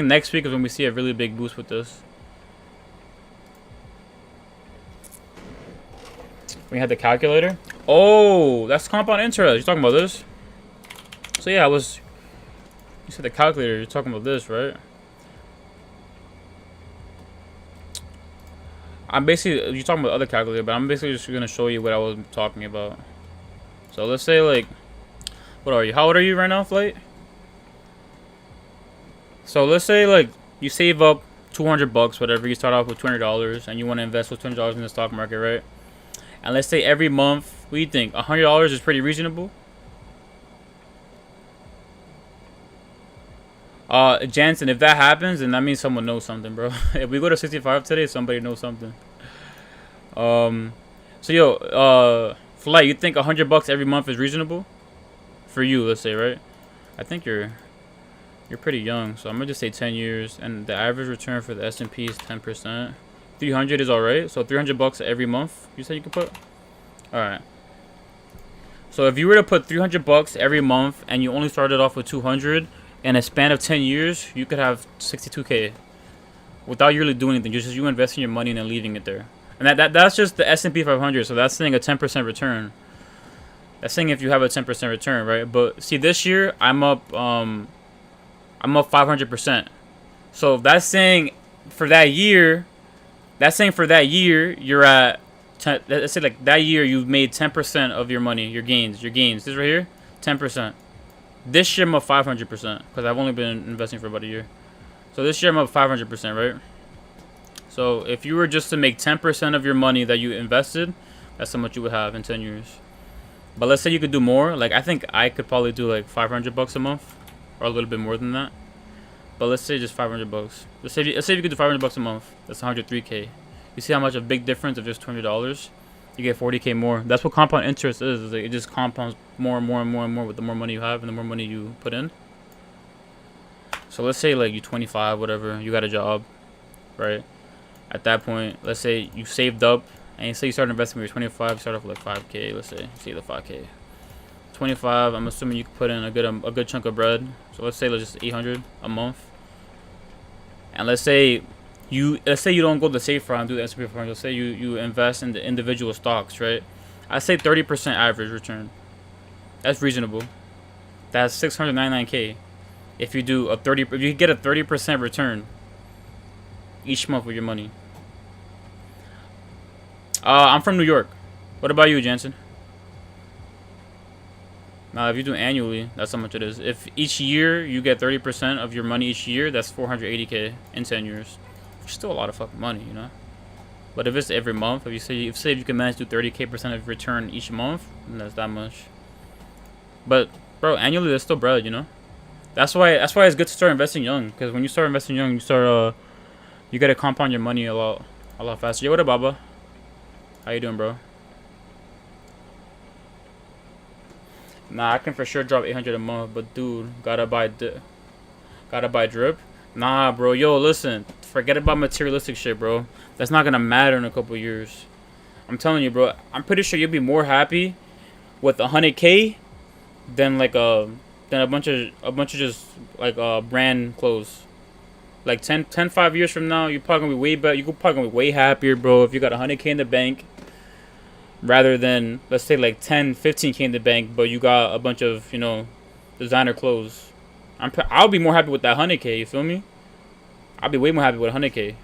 next week is when we see a really big boost with this. We had the calculator. Oh, that's compound interest. You're talking about this? So yeah, you said the calculator. You're talking about this, right? You're talking about other calculator, but I'm basically just gonna show you what I was talking about. So let's say, like, what are you? How old are you right now, Flight? So let's say, like, you save up 200 bucks, whatever. You start off with $200, and you want to invest with $200 in the stock market, right? And let's say every month, what do you think? $100 is pretty reasonable. Jansen, if that happens, then that means someone knows something, bro. If we go to 65 today, somebody knows something. So yo, Flight, you think 100 bucks every month is reasonable? For you, let's say, right? I think you're pretty young, so I'm gonna just say 10 years, and the average return for the S&P is 10%. 300 is alright, so 300 bucks every month, you said you could put? Alright. So if you were to put 300 bucks every month and you only started off with 200, in a span of 10 years, you could have 62K without you really doing anything. Just you investing your money and then leaving it there. And that's just the S&P 500. So that's saying a 10% return. That's saying if you have a 10% return, right? But see, this year I'm up 500%. So that's saying for that year, you're at 10, let's say like that year you've made 10% of your money, your gains. This right here, 10%. This year I'm up 500% because I've only been investing for about a year. So this year I'm up 500%, right? So if you were just to make 10% of your money that you invested, that's how much you would have in 10 years. But let's say you could do more. Like I think I could probably do like 500 bucks a month, or a little bit more than that. But let's say just 500 bucks. Let's say if you could do 500 bucks a month. That's 103K. You see how much a big difference of just $200? You get 40K more. That's what compound interest is. Like it just compounds more and more and more and more with the more money you have and the more money you put in. So let's say like you 25, whatever. You got a job, right? At that point, let's say you saved up and you say you start investing when you're 25. Start off with like 5K. Let's say the 5K. 25. I'm assuming you can put in a good chunk of bread. So let's say just 800 a month. And let's say you don't go the safe route and do the S&P 500. Let's say you invest in the individual stocks, right? I say 30% average return. That's reasonable. That's 699K. If you get a 30% return each month with your money. I'm from New York. What about you, Jansen? Now, if you do annually, that's how much it is. If each year you get 30% of your money each year, that's 480K in 10 years. Still a lot of fucking money, you know. But if it's every month, if you can manage to do 30K% of return each month, then that's that much. But bro, annually there's still bread, you know. That's why it's good to start investing young, because when you start investing young, you gotta compound your money a lot faster. Yo, what up, Baba? How you doing, bro? Nah, I can for sure drop 800 a month, but dude, gotta buy drip. Nah, bro. Yo, listen, forget about materialistic shit, bro. That's not gonna matter in a couple years. I'm telling you, bro. I'm pretty sure you'll be more happy with 100K than like a bunch of just like brand clothes. Like 5 years from now, you're probably gonna be way better. You're probably gonna be way happier, bro, if you got 100K in the bank, rather than let's say like 15K in the bank, but you got a bunch of designer clothes. I'll be more happy with that 100K. You feel me? I'll be way more happy with 100K.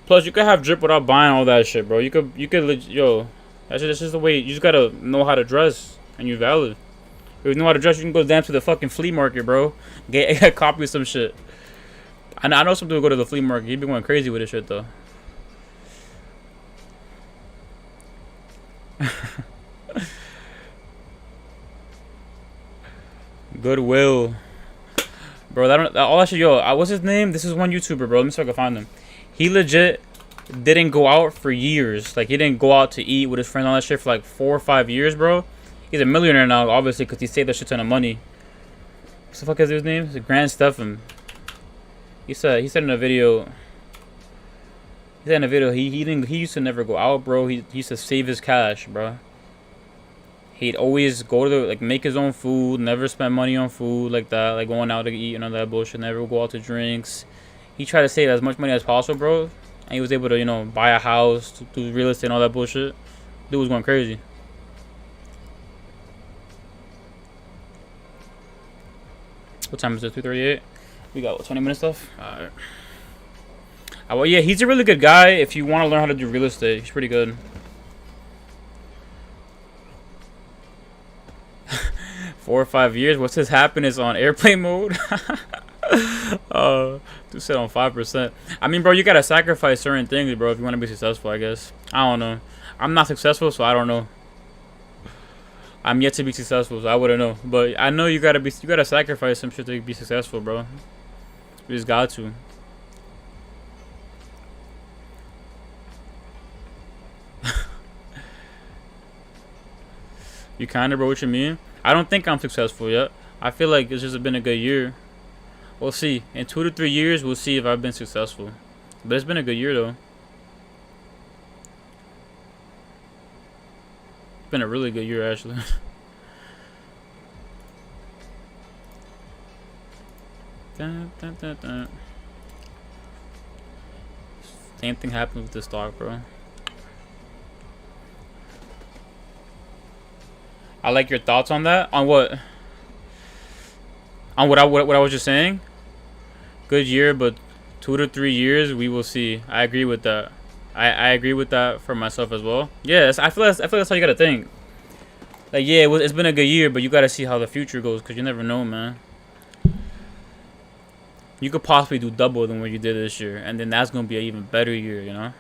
Plus, you could have drip without buying all that shit, bro. You could that's just the way. You just gotta know how to dress, and you're valid. If you know how to dress, you can go down to the fucking flea market, bro. Get a copy of some shit. I know some people go to the flea market. He be going crazy with this shit though. Goodwill, bro. All that shit. Yo, what's his name? This is one YouTuber, bro. Let me see if I can find him. He legit didn't go out for years. Like, he didn't go out to eat with his friends and all that shit for like 4 or 5 years, bro. He's a millionaire now, obviously, because he saved a shit ton of money. What the fuck is his name? It's Grand Stefan. He said in a video. He used to never go out, bro. He used to save his cash, bro. He'd always go to make his own food, never spend money on food like that, like going out to eat and all that bullshit. Never go out to drinks. He tried to save as much money as possible, bro. And he was able to, buy a house, do real estate and all that bullshit. Dude was going crazy. What time is it? 2:38. We got 20 minutes left. Alright. Well, yeah, he's a really good guy if you want to learn how to do real estate. He's pretty good. 4 or 5 years. What's his happiness on airplane mode? Dude said on 5%. I mean, bro, you gotta sacrifice certain things, bro, if you want to be successful, I guess. I don't know. I'm not successful, so I don't know. I'm yet to be successful, so I wouldn't know. But I know you gotta sacrifice some shit to be successful, bro. You just got to. You kinda, bro, what you mean? I don't think I'm successful yet. I feel like it's just been a good year. We'll see. In 2 to 3 years, we'll see if I've been successful. But it's been a good year, though. It's been a really good year, actually. Dun, dun, dun, dun. Same thing happened with this stock, bro. I like your thoughts on that. On what? On what I was just saying. Good year, but 2 to 3 years, we will see. I agree with that. I agree with that for myself as well. Yes, I feel that's how you gotta think. Like, yeah, it's been a good year, but you gotta see how the future goes, cause you never know, man. You could possibly do double than what you did this year, and then that's gonna be an even better year, you know.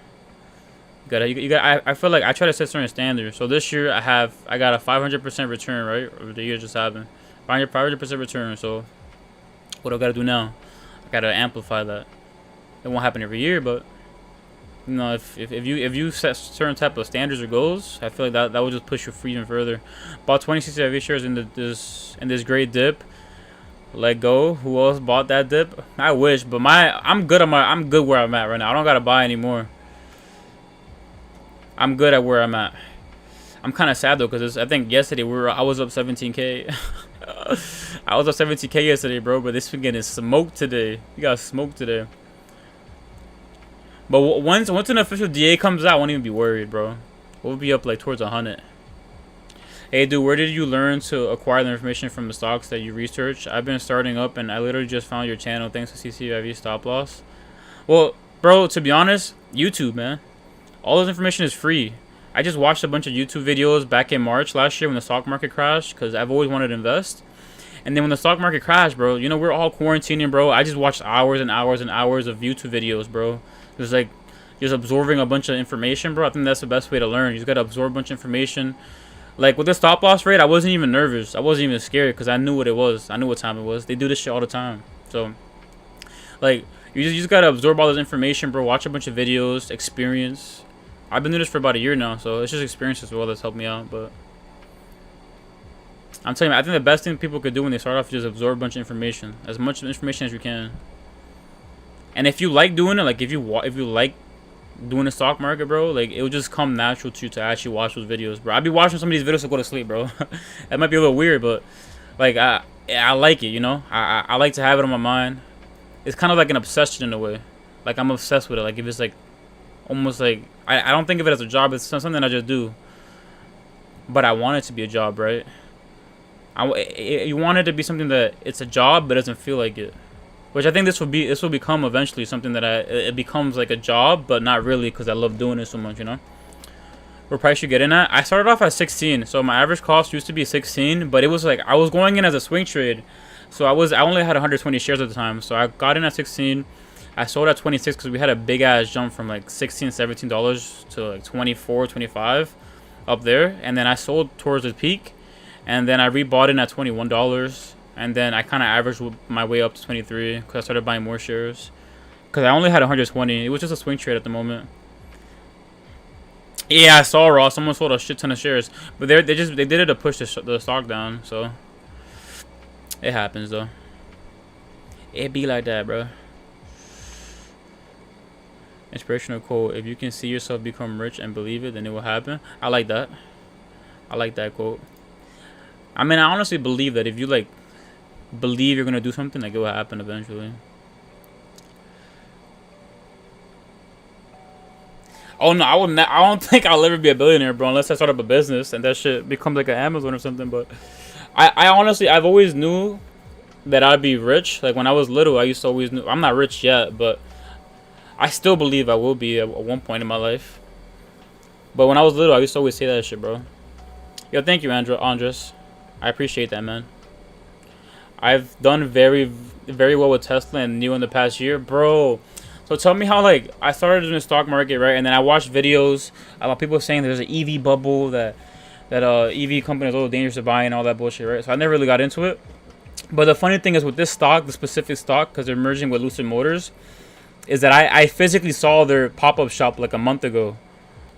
You got. I feel like I try to set certain standards. So this year I got a 500% return, right? Over the year just happened, 500% return. So what do I gotta do now? I gotta amplify that. It won't happen every year, but you know, if you set certain type of standards or goals, I feel like that will just push you even further. Bought 26 Cciv shares in this great dip. Let go. Who else bought that dip? I wish, but I'm good where I'm at right now. I don't gotta buy anymore. I'm good at where I'm at. I'm kind of sad though, because I think yesterday I was up 17K. I was up 17K yesterday, bro. But this weekend is smoked today. You got smoked today. But once an official DA comes out, I won't even be worried, bro. We'll be up like towards 100. Hey, dude, where did you learn to acquire the information from the stocks that you research? I've been starting up, and I literally just found your channel thanks to CCIV stop loss. Well, bro, to be honest, YouTube, man. All this information is free. I just watched a bunch of YouTube videos back in March last year when the stock market crashed, because I've always wanted to invest. And then when the stock market crashed, bro, you know, we're all quarantining, bro. I just watched hours and hours and hours of YouTube videos, bro. It was like just absorbing a bunch of information, bro. I think that's the best way to learn. You just got to absorb a bunch of information. Like with the stop loss rate, I wasn't even nervous. I wasn't even scared because I knew what it was. I knew what time it was. They do this shit all the time. So, like, you just got to absorb all this information, bro. Watch a bunch of videos, experience. I've been doing this for about a year now, so it's just experience as well that's helped me out. But I'm telling you, I think the best thing people could do when they start off is just absorb a bunch of information. As much information as you can. And if you like doing it, like if you like doing the stock market, bro, like it will just come natural to you to actually watch those videos, bro. I'd be watching some of these videos to go to sleep, bro. That might be a little weird, but like I like it, you know. I like to have it on my mind. It's kind of like an obsession in a way. Like I'm obsessed with it. Like if it's like almost like I don't think of it as a job. It's something I just do. But I want it to be a job, right? You want it to be something that it's a job but doesn't feel like it. Which I think this will become eventually something that it becomes like a job, but not really, because I love doing it so much, you know. What price you get in at? I started off at 16, so my average cost used to be 16, but it was like I was going in as a swing trade, so I only had 120 shares at the time, so I got in at 16. I sold at 26 because we had a big ass jump from like $16, $17 to like 24, 25 up there, and then I sold towards the peak, and then I rebought in at $21. And then I kind of averaged my way up to 23 because I started buying more shares. Because I only had 120. It was just a swing trade at the moment. Yeah, I saw Raw. Someone sold a shit ton of shares. But they did it to push the stock down. So it happens though. It be like that, bro. Inspirational quote. If you can see yourself become rich and believe it, then it will happen. I like that. I like that quote. I mean, I honestly believe that if you like believe you're gonna do something, like it will happen eventually. Oh no, I don't think I'll ever be a billionaire, bro, unless I start up a business and that shit becomes like an Amazon or something. But I honestly, I've always knew that I'd be rich. Like when I was little, I used to always knew I'm not rich yet, but I still believe I will be at one point in my life. But when I was little, I used to always say that shit, bro. Yo, thank you, Andres. I appreciate that, man. I've done very, very well with Tesla and NIO in the past year, bro. So tell me how, like, I started in the stock market, right? And then I watched videos about people saying there's an EV bubble, that EV companies are a little dangerous to buy and all that bullshit, right? So I never really got into it. But the funny thing is with this stock, the specific stock, because they're merging with Lucid Motors, is that I physically saw their pop-up shop like a month ago.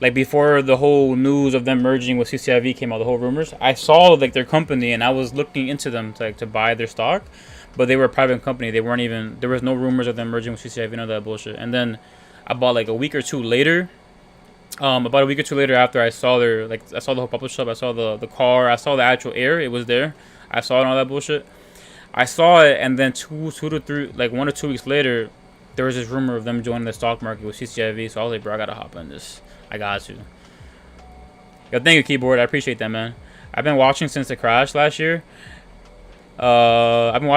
Like before the whole news of them merging with CCIV came out, the whole rumors, I saw like their company and I was looking into them to buy their stock. but they were a private company. They weren't even, there was no rumors of them merging with CCIV, you know, that bullshit. And then about like a week or two later, about a week or two later after I saw their, like, I saw the whole public shop, I saw the car, I saw the actual air, it was there. I saw it and all that bullshit. I saw it, and then 2 to 3, like 1 or 2 weeks later, there was this rumor of them joining the stock market with CCIV. So I was like, bro, I gotta hop on this. I got to. Yo, thank you, keyboard. I appreciate that, man. I've been watching since the crash last year. I've been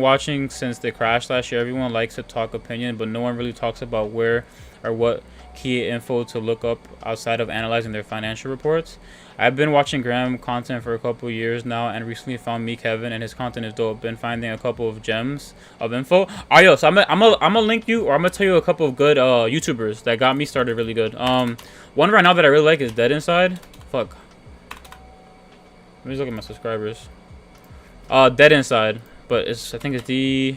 watching since the crash last year. Everyone likes to talk opinion, but no one really talks about where or what key info to look up outside of analyzing their financial reports. I've been watching Graham content for a couple years now, and recently found me Kevin, and his content is dope. Been finding a couple of gems of info. Alright, yo, so I'm gonna link you, or I'm gonna tell you a couple of good YouTubers that got me started really good. One right now that I really like is Dead Inside. Fuck. Let me just look at my subscribers. Dead Inside, but I think it's the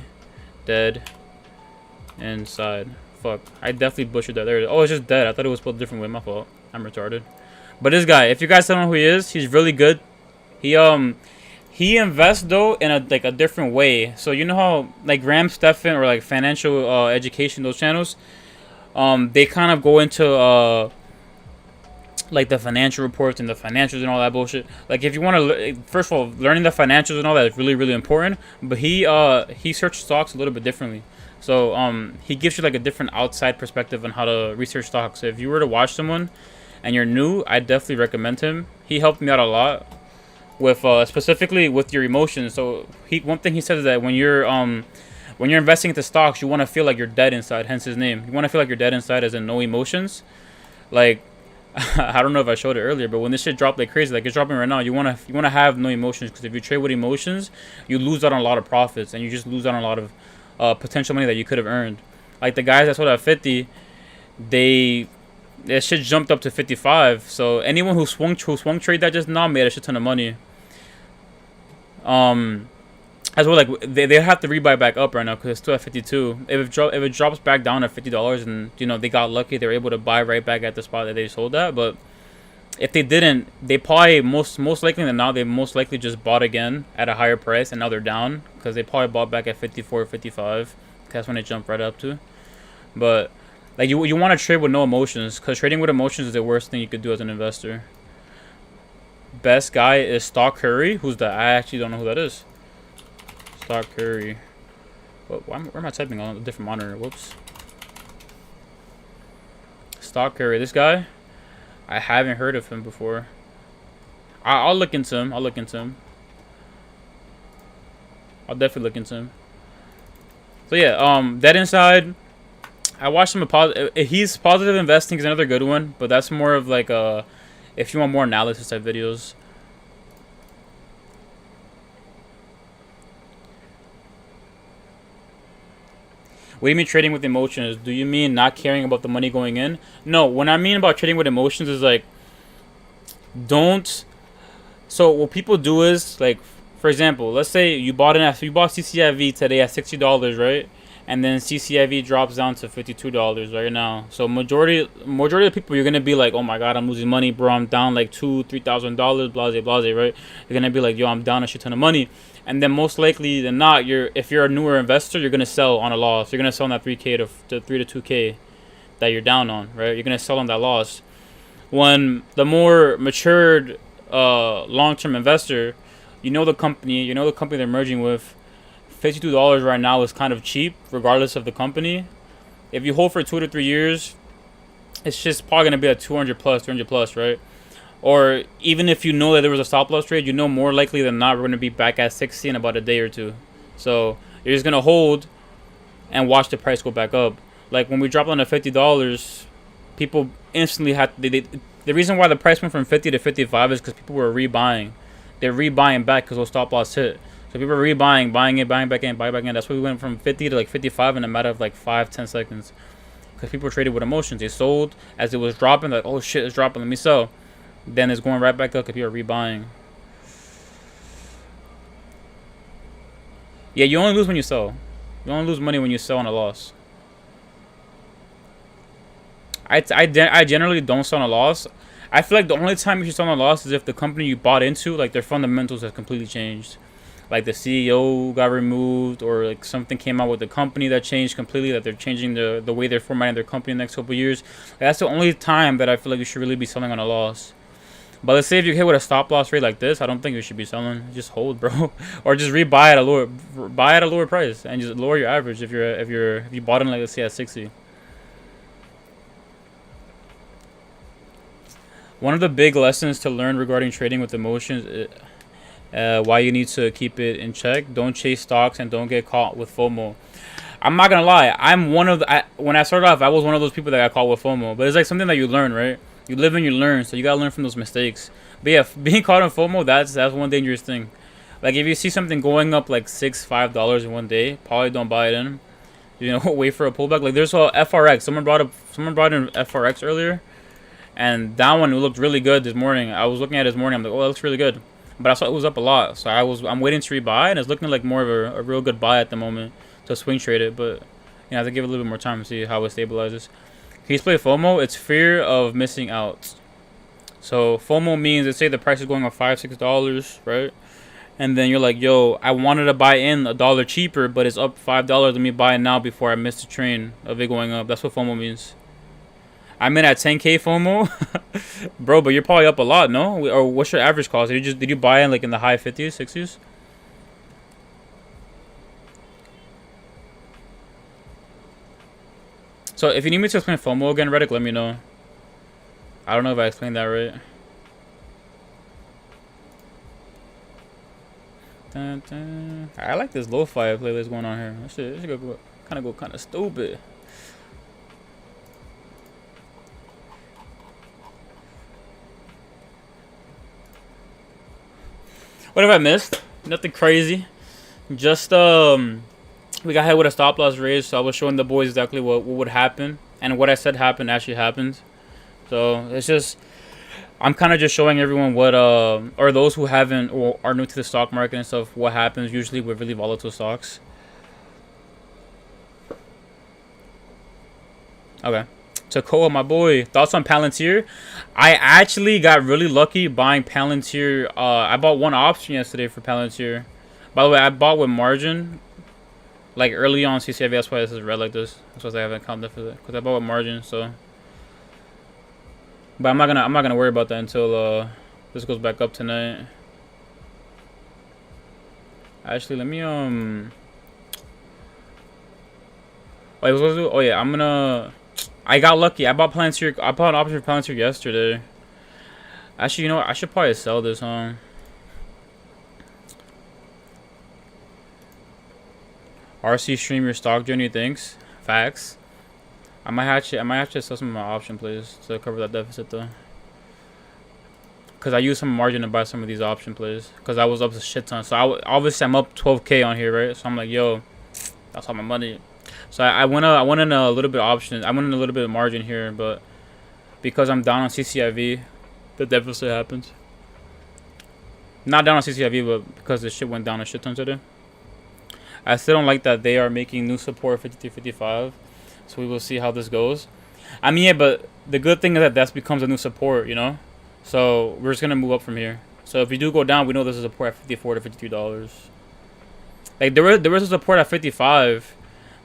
Dead Inside. Fuck, I definitely butchered that. There it is. Oh, it's just Dead. I thought it was spelled a different way. My fault. I'm retarded. But this guy, if you guys don't know who he is, he's really good. He invests though in a different way. So you know how like Graham Stephan or like financial education, those channels, they kind of go into like the financial reports and the financials and all that bullshit. Like if you want to, first of all, learning the financials and all that is really, really important. But he searches stocks a little bit differently. So he gives you like a different outside perspective on how to research stocks. So if you were to watch someone and you're new, I definitely recommend him. He helped me out a lot with specifically with your emotions. So one thing he says is that when you're investing into stocks, you want to feel like you're dead inside, hence his name. You want to feel like you're dead inside as in no emotions. Like I don't know if I showed it earlier, but when this shit dropped like crazy, like it's dropping right now, you want to have no emotions, because if you trade with emotions, you lose out on a lot of profits, and you just lose out on a lot of potential money that you could have earned. Like the guys that sold at 50, that shit jumped up to 55. So anyone who swung trade that just now made a shit ton of money. As well, like they have to rebuy back up right now because it's still at 52. If it drops back down at $50, and you know they got lucky, they were able to buy right back at the spot that they sold at. But if they didn't, they probably most likely than not, they most likely just bought again at a higher price, and now they're down because they probably bought back at 54 or 55. That's when they jumped right up to. But like you want to trade with no emotions, because trading with emotions is the worst thing you could do as an investor. Best guy is Stock Curry. Who's that? I actually don't know who that is. Stock Curry. Where am I typing on a different monitor? Whoops. Stock Curry. This guy, I haven't heard of him before. I'll look into him. I'll definitely look into him. So yeah, Dead Inside. I watched him he's Positive Investing is another good one, but that's more of like if you want more analysis type videos. What do you mean trading with emotions? Do you mean not caring about the money going in? No, what I mean about trading with emotions is like, so what people do is like, for example, let's say you bought CCIV today at $60, right? And then CCIV drops down to $52 right now. So majority of the people, you're gonna be like, oh my god, I'm losing money, bro. I'm down like $2,000-$3,000, blase, right? You're gonna be like, yo, I'm down a shit ton of money. And then most likely than not, if you're a newer investor, you're gonna sell on a loss. You're gonna sell on that 3K to 3 to 2K that you're down on, right? You're gonna sell on that loss. When the more matured long-term investor, you know the company they're merging with. $52 right now is kind of cheap, regardless of the company. If you hold for 2 to 3 years, it's just probably gonna be at 200 plus, right? Or even if you know that there was a stop loss trade, you know more likely than not we're gonna be back at 60 in about a day or two. So you're just gonna hold and watch the price go back up. Like when we dropped on to $50, people instantly had the reason why the price went from 50 to 55 is because people were rebuying. They're rebuying back because those stop loss hit. So people were rebuying, buying back in. That's why we went from 50 to like 55 in a matter of like 5-10 seconds. Because people traded with emotions. They sold as it was dropping, like, oh shit, it's dropping, let me sell. Then it's going right back up because people are rebuying. Yeah, you only lose when you sell. You only lose money when you sell on a loss. I generally don't sell on a loss. I feel like the only time you should sell on a loss is if the company you bought into, like their fundamentals have completely changed. like the CEO got removed, or like something came out with the company that changed completely, that they're changing the way they're formatting their company in the next couple of years. That's the only time that I feel like you should really be selling on a loss. But let's say if you hit with a stop loss rate like this, I don't think you should be selling. Just hold, bro, or just rebuy at a lower price and just lower your average if you bought in, like, let's say at 60. One of the big lessons to learn regarding trading with emotions, why you need to keep it in check. Don't chase stocks and don't get caught with FOMO. I'm not gonna lie. I'm one of the, when I started off, I was one of those people that got caught with FOMO. But it's like something that you learn, right? You live and you learn, so you gotta learn from those mistakes. But yeah, being caught in FOMO, that's one dangerous thing. Like if you see something going up like $5 in one day, probably don't buy it in. You know, wait for a pullback. Like there's a FRX. Someone brought in FRX earlier, and that one looked really good this morning. I was looking at it this morning. I'm like, oh, that looks really good. But I saw it was up a lot, so I'm waiting to rebuy, and it's looking like more of a real good buy at the moment to swing trade it. But I have to give it a little bit more time to see how it stabilizes. Can you play FOMO? It's fear of missing out. So FOMO means, let's say the price is going up $5-6, right? And then you're like, yo, I wanted to buy in $1 cheaper, but it's up $5. Let me buy it now before I miss the train of it going up. That's what FOMO means. I'm in at 10K FOMO, bro. But you're probably up a lot, no? Or what's your average cost? Did you buy in like in the high 50s, 60s? So if you need me to explain FOMO again, Reddit, let me know. I don't know if I explained that right. Dun, dun. I like this lo-fi playlist going on here. This should go kind of stupid. What have I missed? Nothing crazy. Just we got hit with a stop loss raise, so I was showing the boys exactly what would happen, and what I said happened actually happened. So it's just, I'm kind of just showing everyone what or those who haven't or are new to the stock market and stuff, what happens usually with really volatile stocks. Okay. To Koa, my boy, thoughts on Palantir? I actually got really lucky buying Palantir. I bought one option yesterday for Palantir. By the way, I bought with margin, like early on CCIV. That's why this is red like this. That's why I haven't counted for that, because I bought with margin. So, but I'm not gonna worry about that until this goes back up tonight. Actually, let me Wait, what was I do? Oh yeah, I'm gonna. I got lucky. I bought Palantir. I bought an option for Palantir yesterday. Actually, you know what? I should probably sell this, huh? RC stream your stock journey, thanks. Facts. I might have to sell some of my option plays to cover that deficit though. Cause I used some margin to buy some of these option plays. Cause I was up a shit ton. So obviously I'm up 12K on here, right? So I'm like, yo, that's all my money. So I went in a little bit of option. I went in a little bit of margin here, but because I'm down on CCIV, the deficit happens. Not down on CCIV, but because the shit went down a shit ton today. I still don't like that they are making new support 53.55. So we will see how this goes. I mean, yeah, but the good thing is that becomes a new support, you know. So we're just gonna move up from here. So if we do go down, we know there's a support at $54 to $53. Like there was a support at 55.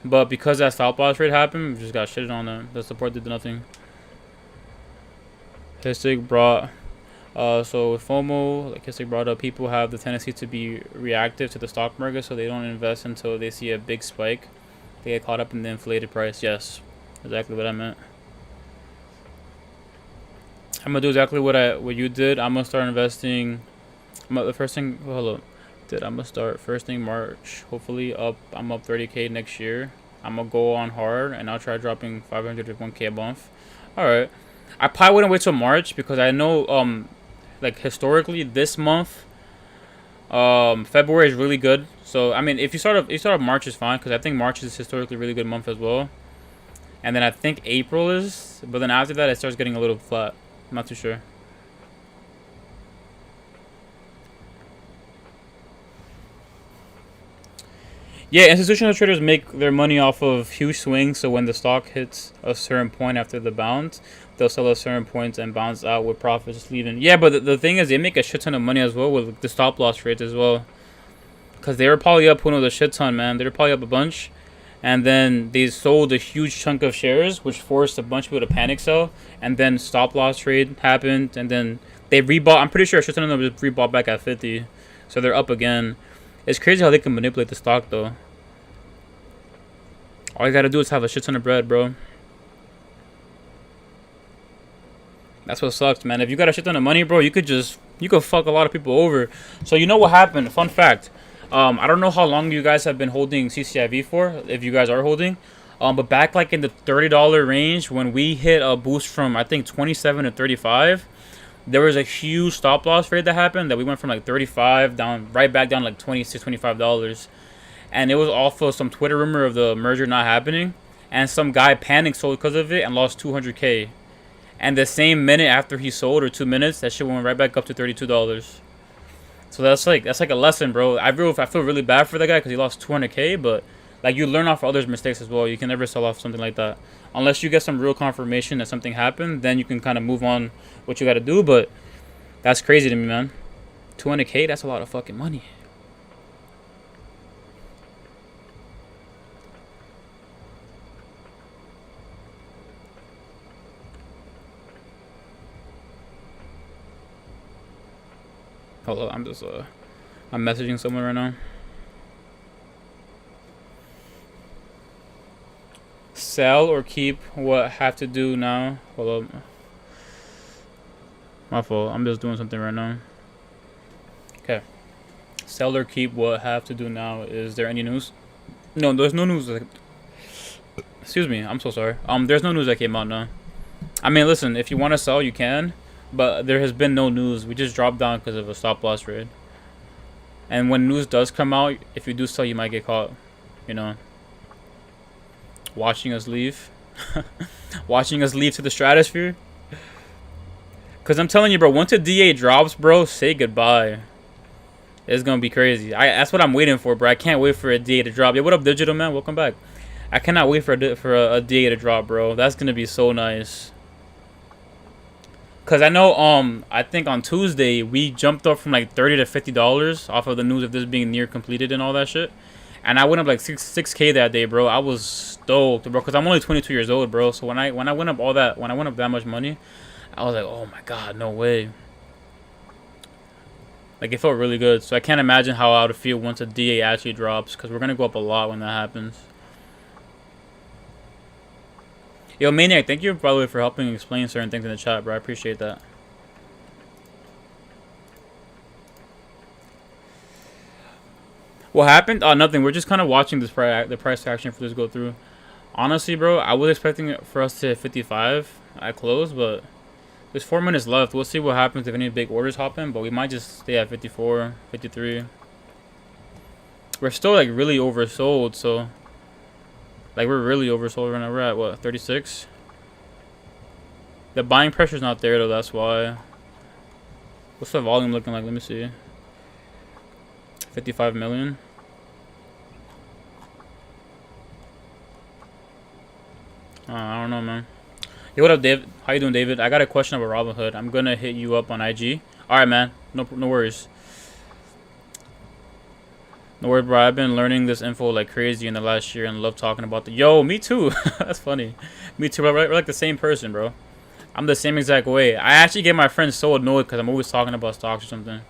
But because that stop loss rate happened, we just got shitted on them. The support did nothing. HisTiK brought, so with FOMO, like HisTiK brought up, people have the tendency to be reactive to the stock market, so they don't invest until they see a big spike. They get caught up in the inflated price. Yes, exactly what I meant. I'm gonna do exactly what you did. I'm gonna start investing. The first thing, hold up. I'm gonna start first thing March, hopefully up. I'm up 30K next year. I'm gonna go on hard, and I'll try dropping 500 to 1K a month. All right, I probably wouldn't wait till March, because I know like historically this month February is really good. So I mean, if you start off March is fine, because I think March is historically a really good month as well. And then I think April is, but then after that it starts getting a little flat. I'm not too sure. Yeah, institutional traders make their money off of huge swings. So when the stock hits a certain point after the bounce, they'll sell at certain points and bounce out with profits, just leaving. Yeah, but the thing is, they make a shit ton of money as well with the stop loss rates as well. Because they were probably up, who knows, a shit ton, man. They were probably up a bunch. And then they sold a huge chunk of shares, which forced a bunch of people to panic sell. And then stop loss trade happened. And then they rebought. I'm pretty sure a shit ton of them just rebought back at 50. So they're up again. It's crazy how they can manipulate the stock, though. All you gotta do is have a shit ton of bread, bro. That's what sucks, man. If you got a shit ton of money, bro, you could fuck a lot of people over. So you know what happened? Fun fact. I don't know how long you guys have been holding CCIV for, if you guys are holding. But back like in the $30 range, when we hit a boost from I think 27 to 35, there was a huge stop loss trade that happened that we went from like 35 down right back down like $26, $25. And it was off of some Twitter rumor of the merger not happening, and some guy panicked sold because of it and lost 200K. And the same minute after he sold, or 2 minutes, that shit went right back up to $32. So that's like a lesson, bro. I feel really bad for that guy because he lost 200K, but like you learn off others' mistakes as well. You can never sell off something like that unless you get some real confirmation that something happened. Then you can kind of move on what you got to do. But that's crazy to me, man. 200K, that's a lot of fucking money. Hold up, I'm messaging someone right now. Sell or keep, what have to do now? Hold up. My fault, I'm just doing something right now. Okay. Sell or keep, what have to do now? Is there any news? No, there's no news. Excuse me, I'm so sorry. There's no news that came out now. I mean, listen, if you want to sell, you can. But there has been no news. We just dropped down because of a stop loss trade. And when news does come out, if you do sell, you might get caught. You know, watching us leave, watching us leave to the stratosphere. Because I'm telling you, bro, once a DA drops, bro, say goodbye. It's gonna be crazy. That's what I'm waiting for, bro. I can't wait for a DA to drop. Yo, what up, Digital Man? Welcome back. I cannot wait for a DA to drop, bro. That's gonna be so nice. Cause I know, I think on Tuesday we jumped up from like $30 to $50 off of the news of this being near completed and all that shit, and I went up like 6K that day, bro. I was stoked, bro, cause I'm only 22 years old, bro. So when I went up that much money, I was like, oh my god, no way. Like it felt really good. So I can't imagine how I would feel once a DA actually drops, cause we're gonna go up a lot when that happens. Yo, Maniac, thank you, by the way, for helping explain certain things in the chat, bro. I appreciate that. What happened? Nothing. We're just kind of watching this the price action for this go through. Honestly, bro, I was expecting it for us to hit 55 at close, but there's 4 minutes left. We'll see what happens if any big orders hop in, but we might just stay at 54, 53. We're still, like, really oversold, so... Like, we're really oversold right now. We're at, what, 36? The buying pressure's not there, though. That's why. What's the volume looking like? Let me see. 55 million. I don't know, man. Yo, what up, David? How you doing, David? I got a question about Robinhood. I'm going to hit you up on IG. All right, man. No worries. No worries, bro. I've been learning this info like crazy in the last year and love talking about the... Yo, me too. That's funny. Me too, bro. We're like the same person, bro. I'm the same exact way. I actually get my friends so annoyed because I'm always talking about stocks or something.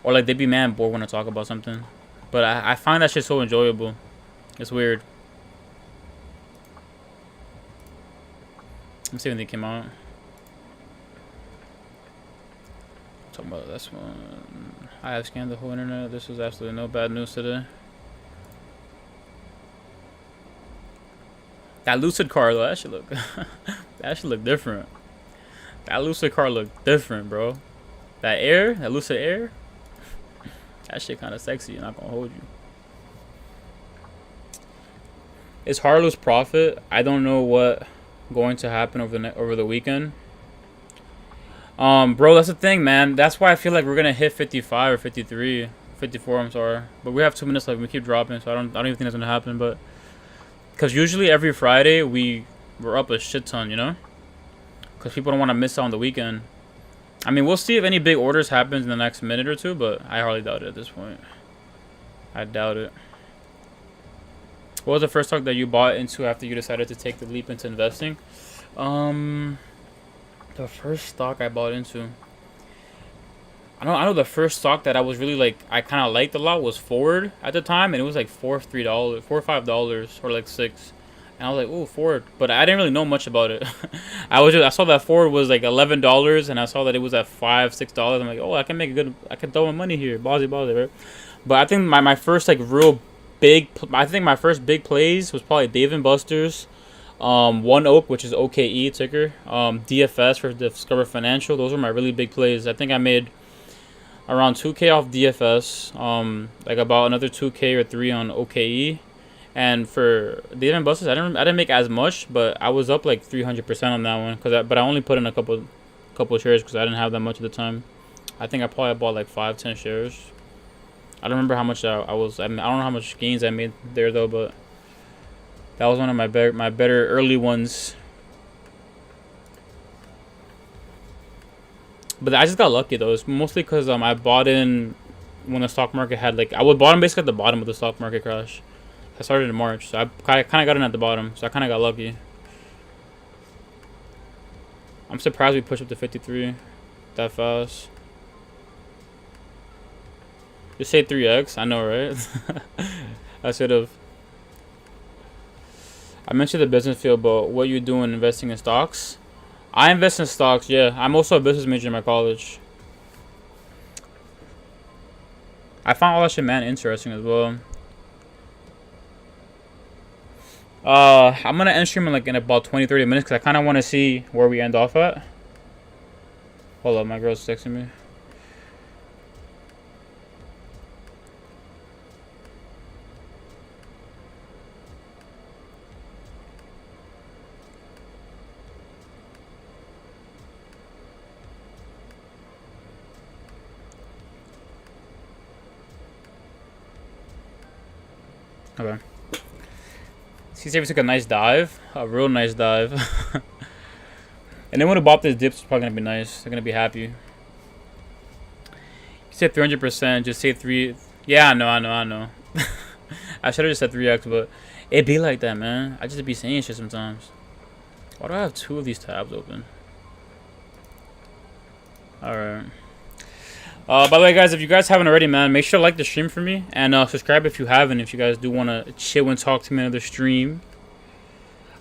Or like they be mad bored when I talk about something. But I find that shit so enjoyable. It's weird. Let's see when they came out. Talking about this one. I have scanned the whole internet. This was absolutely no bad news today. That Lucid car, though, that should look different. That Lucid car looked different, bro. That Lucid Air, that shit kind of sexy. I'm not gonna hold you. Is Harlow's profit? I don't know what going to happen over the weekend. Bro, that's the thing, man. That's why I feel like we're gonna hit 55 or 53, 54. I'm sorry, but we have 2 minutes left. We keep dropping, so I don't even think that's gonna happen. But because usually every Friday we're up a shit ton, you know, because people don't want to miss out on the weekend. I mean, we'll see if any big orders happens in the next minute or two, but I hardly doubt it at this point. I doubt it. What was the first stock that you bought into after you decided to take the leap into investing? The first stock I bought into, I know the first stock that I was really like, I kind of liked a lot was Ford at the time, and it was like $4 or $5, or like $6. And I was like, ooh, Ford, but I didn't really know much about it. I saw that Ford was like $11, and I saw that it was at $5-6. I'm like, oh, I can throw my money here, ballsy, right? But I think my first like real big, I think my first big plays was probably Dave & Buster's, One Oak, which is OKE ticker, DFS for Discover Financial. Those were my really big plays. I think I made around 2K off DFS, like about another 2K or 3 on OKE. And for Dave & Buster's, I didn't make as much, but I was up like 300% on that one, but I only put in a couple shares because I didn't have that much at the time. I think I probably bought like 5-10 shares. I don't remember how much I don't know how much gains I made there though, but that was one of my better early ones. But I just got lucky though. It's mostly because I bought in when the stock market had like, I would bought in basically at the bottom of the stock market crash. I started in March, so I kind of got in at the bottom, so I kind of got lucky. I'm surprised we pushed up to 53 that fast. Just say 3x. I know, right? I should have. I mentioned the business field, but what you doing investing in stocks? I invest in stocks, yeah. I'm also a business major in my college. I found all that shit, man, interesting as well. I'm gonna end stream in about 20-30 minutes because I kind of want to see where we end off at. Hold up, my girl's texting me. Okay. Cciv took a nice dive, a real nice dive. And then when who bought this dips is probably gonna be nice. They're gonna be happy. You said 300%. Just say 3. Yeah, I know. I should have just said 3x, but it be like that, man. I just be saying shit sometimes. Why do I have 2 of these tabs open? All right. By the way, guys, if you guys haven't already, man, make sure to like the stream for me and subscribe if you haven't. If you guys do want to chill and talk to me on the stream,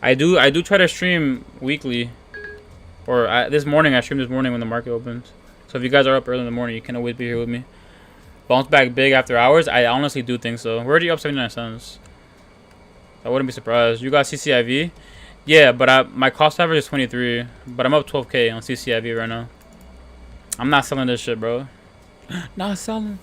I do try to stream weekly, or this morning I streamed this morning when the market opens. So if you guys are up early in the morning, you can always be here with me. Bounce back big after hours. I honestly do think so. We're already up 79 cents. I wouldn't be surprised. You got CCIV? Yeah, but my cost average is 23, but I'm up 12K on CCIV right now. I'm not selling this shit, bro. Not selling.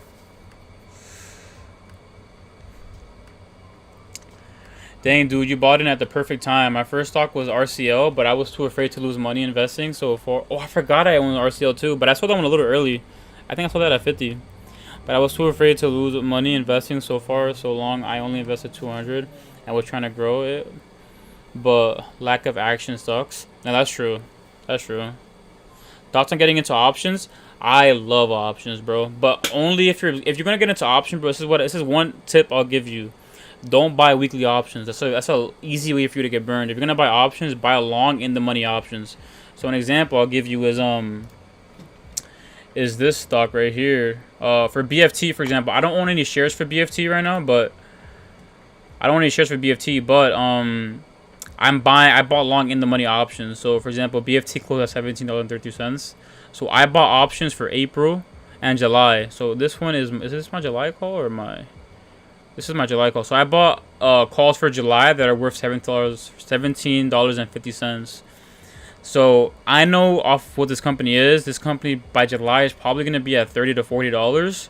Dang, dude, you bought in at the perfect time. My first stock was RCL, but I was too afraid to lose money investing. So I forgot I owned RCL too, but I sold that one a little early. I think I sold that at 50. But I was too afraid to lose money investing so long. I only invested 200 and was trying to grow it. But lack of action sucks. Now that's true. That's true. Thoughts on getting into options? I love options, bro. But only if you're gonna get into options, bro. This is one tip I'll give you. Don't buy weekly options. That's a easy way for you to get burned. If you're gonna buy options, buy long in the money options. So an example I'll give you is this stock right here. For BFT, for example, I don't own any shares for BFT right now, but I bought long in the money options. So for example, BFT closed at $17.32. So I bought options for April and July. So this one is this my July call or this is my July call. So I bought calls for July that are worth $17.50. So I know off what this company is. This company by July is probably gonna be at $30 to $40.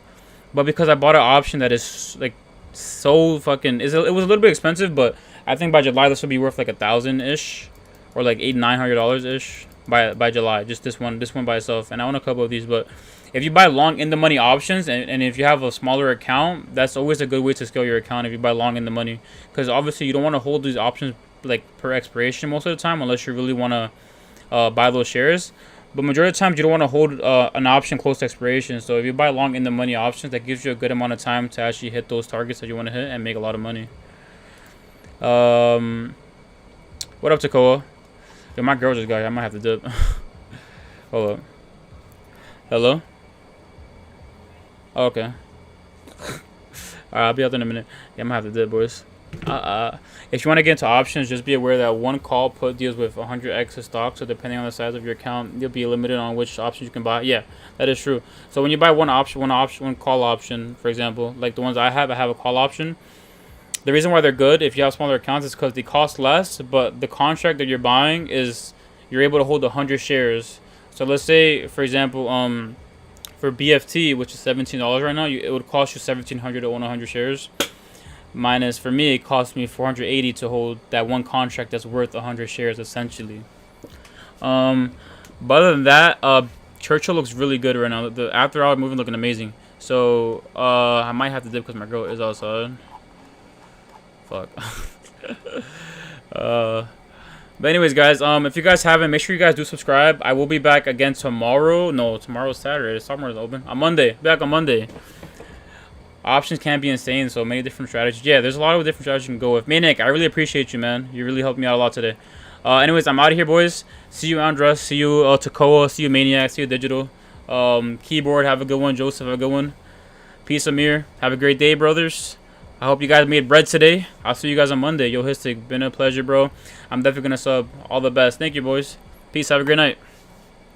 But because I bought an option that is like so fucking, it was a little bit expensive, but I think by July this will be worth like $1,000-ish or like $800-900-ish by July. Just this one by itself. And I own a couple of these, but if you buy long in the money options and if you have a smaller account, that's always a good way to scale your account if you buy long in the money, because obviously you don't want to hold these options like per expiration most of the time unless you really want to buy those shares. But majority of the times, you don't want to hold an option close to expiration. So if you buy long in the money options, that gives you a good amount of time to actually hit those targets that you want to hit and make a lot of money. What up, Takoa? Yo, my girl just got here. I might have to dip. Hold up. Hello? Oh, okay. Alright, I'll be out there in a minute. Yeah, I'm gonna have to dip, boys. If you want to get into options, just be aware that one call put deals with 100x of stock. So depending on the size of your account, you'll be limited on which options you can buy. Yeah, that is true. So when you buy one call option, for example, like the ones I have a call option. The reason why they're good if you have smaller accounts is because they cost less, but the contract that you're buying is you're able to hold 100 shares. So let's say, for example, for BFT, which is $17 right now, it would cost you $1,700 to own 100 shares. Minus, for me, it cost me $480 to hold that one contract that's worth 100 shares, essentially. But other than that, Churchill looks really good right now. The after-hour movement looking amazing. So, I might have to dip because my girl is outside. Fuck. But anyways, guys, if you guys haven't, make sure you guys do subscribe. I will be back again tomorrow. No, tomorrow's Saturday. Summer is open. On Monday. Back on Monday. Options can be insane, so many different strategies. Yeah, there's a lot of different strategies you can go with. Maniac, I really appreciate you, man. You really helped me out a lot today. Anyways, I'm out of here, boys. See you, Andres. See you, Takoa. See you, Maniac. See you, Digital. Keyboard, have a good one. Joseph, have a good one. Peace, Amir. Have a great day, brothers. I hope you guys made bread today. I'll see you guys on Monday. Yo, HisTiK, been a pleasure, bro. I'm definitely going to sub. All the best. Thank you, boys. Peace. Have a great night.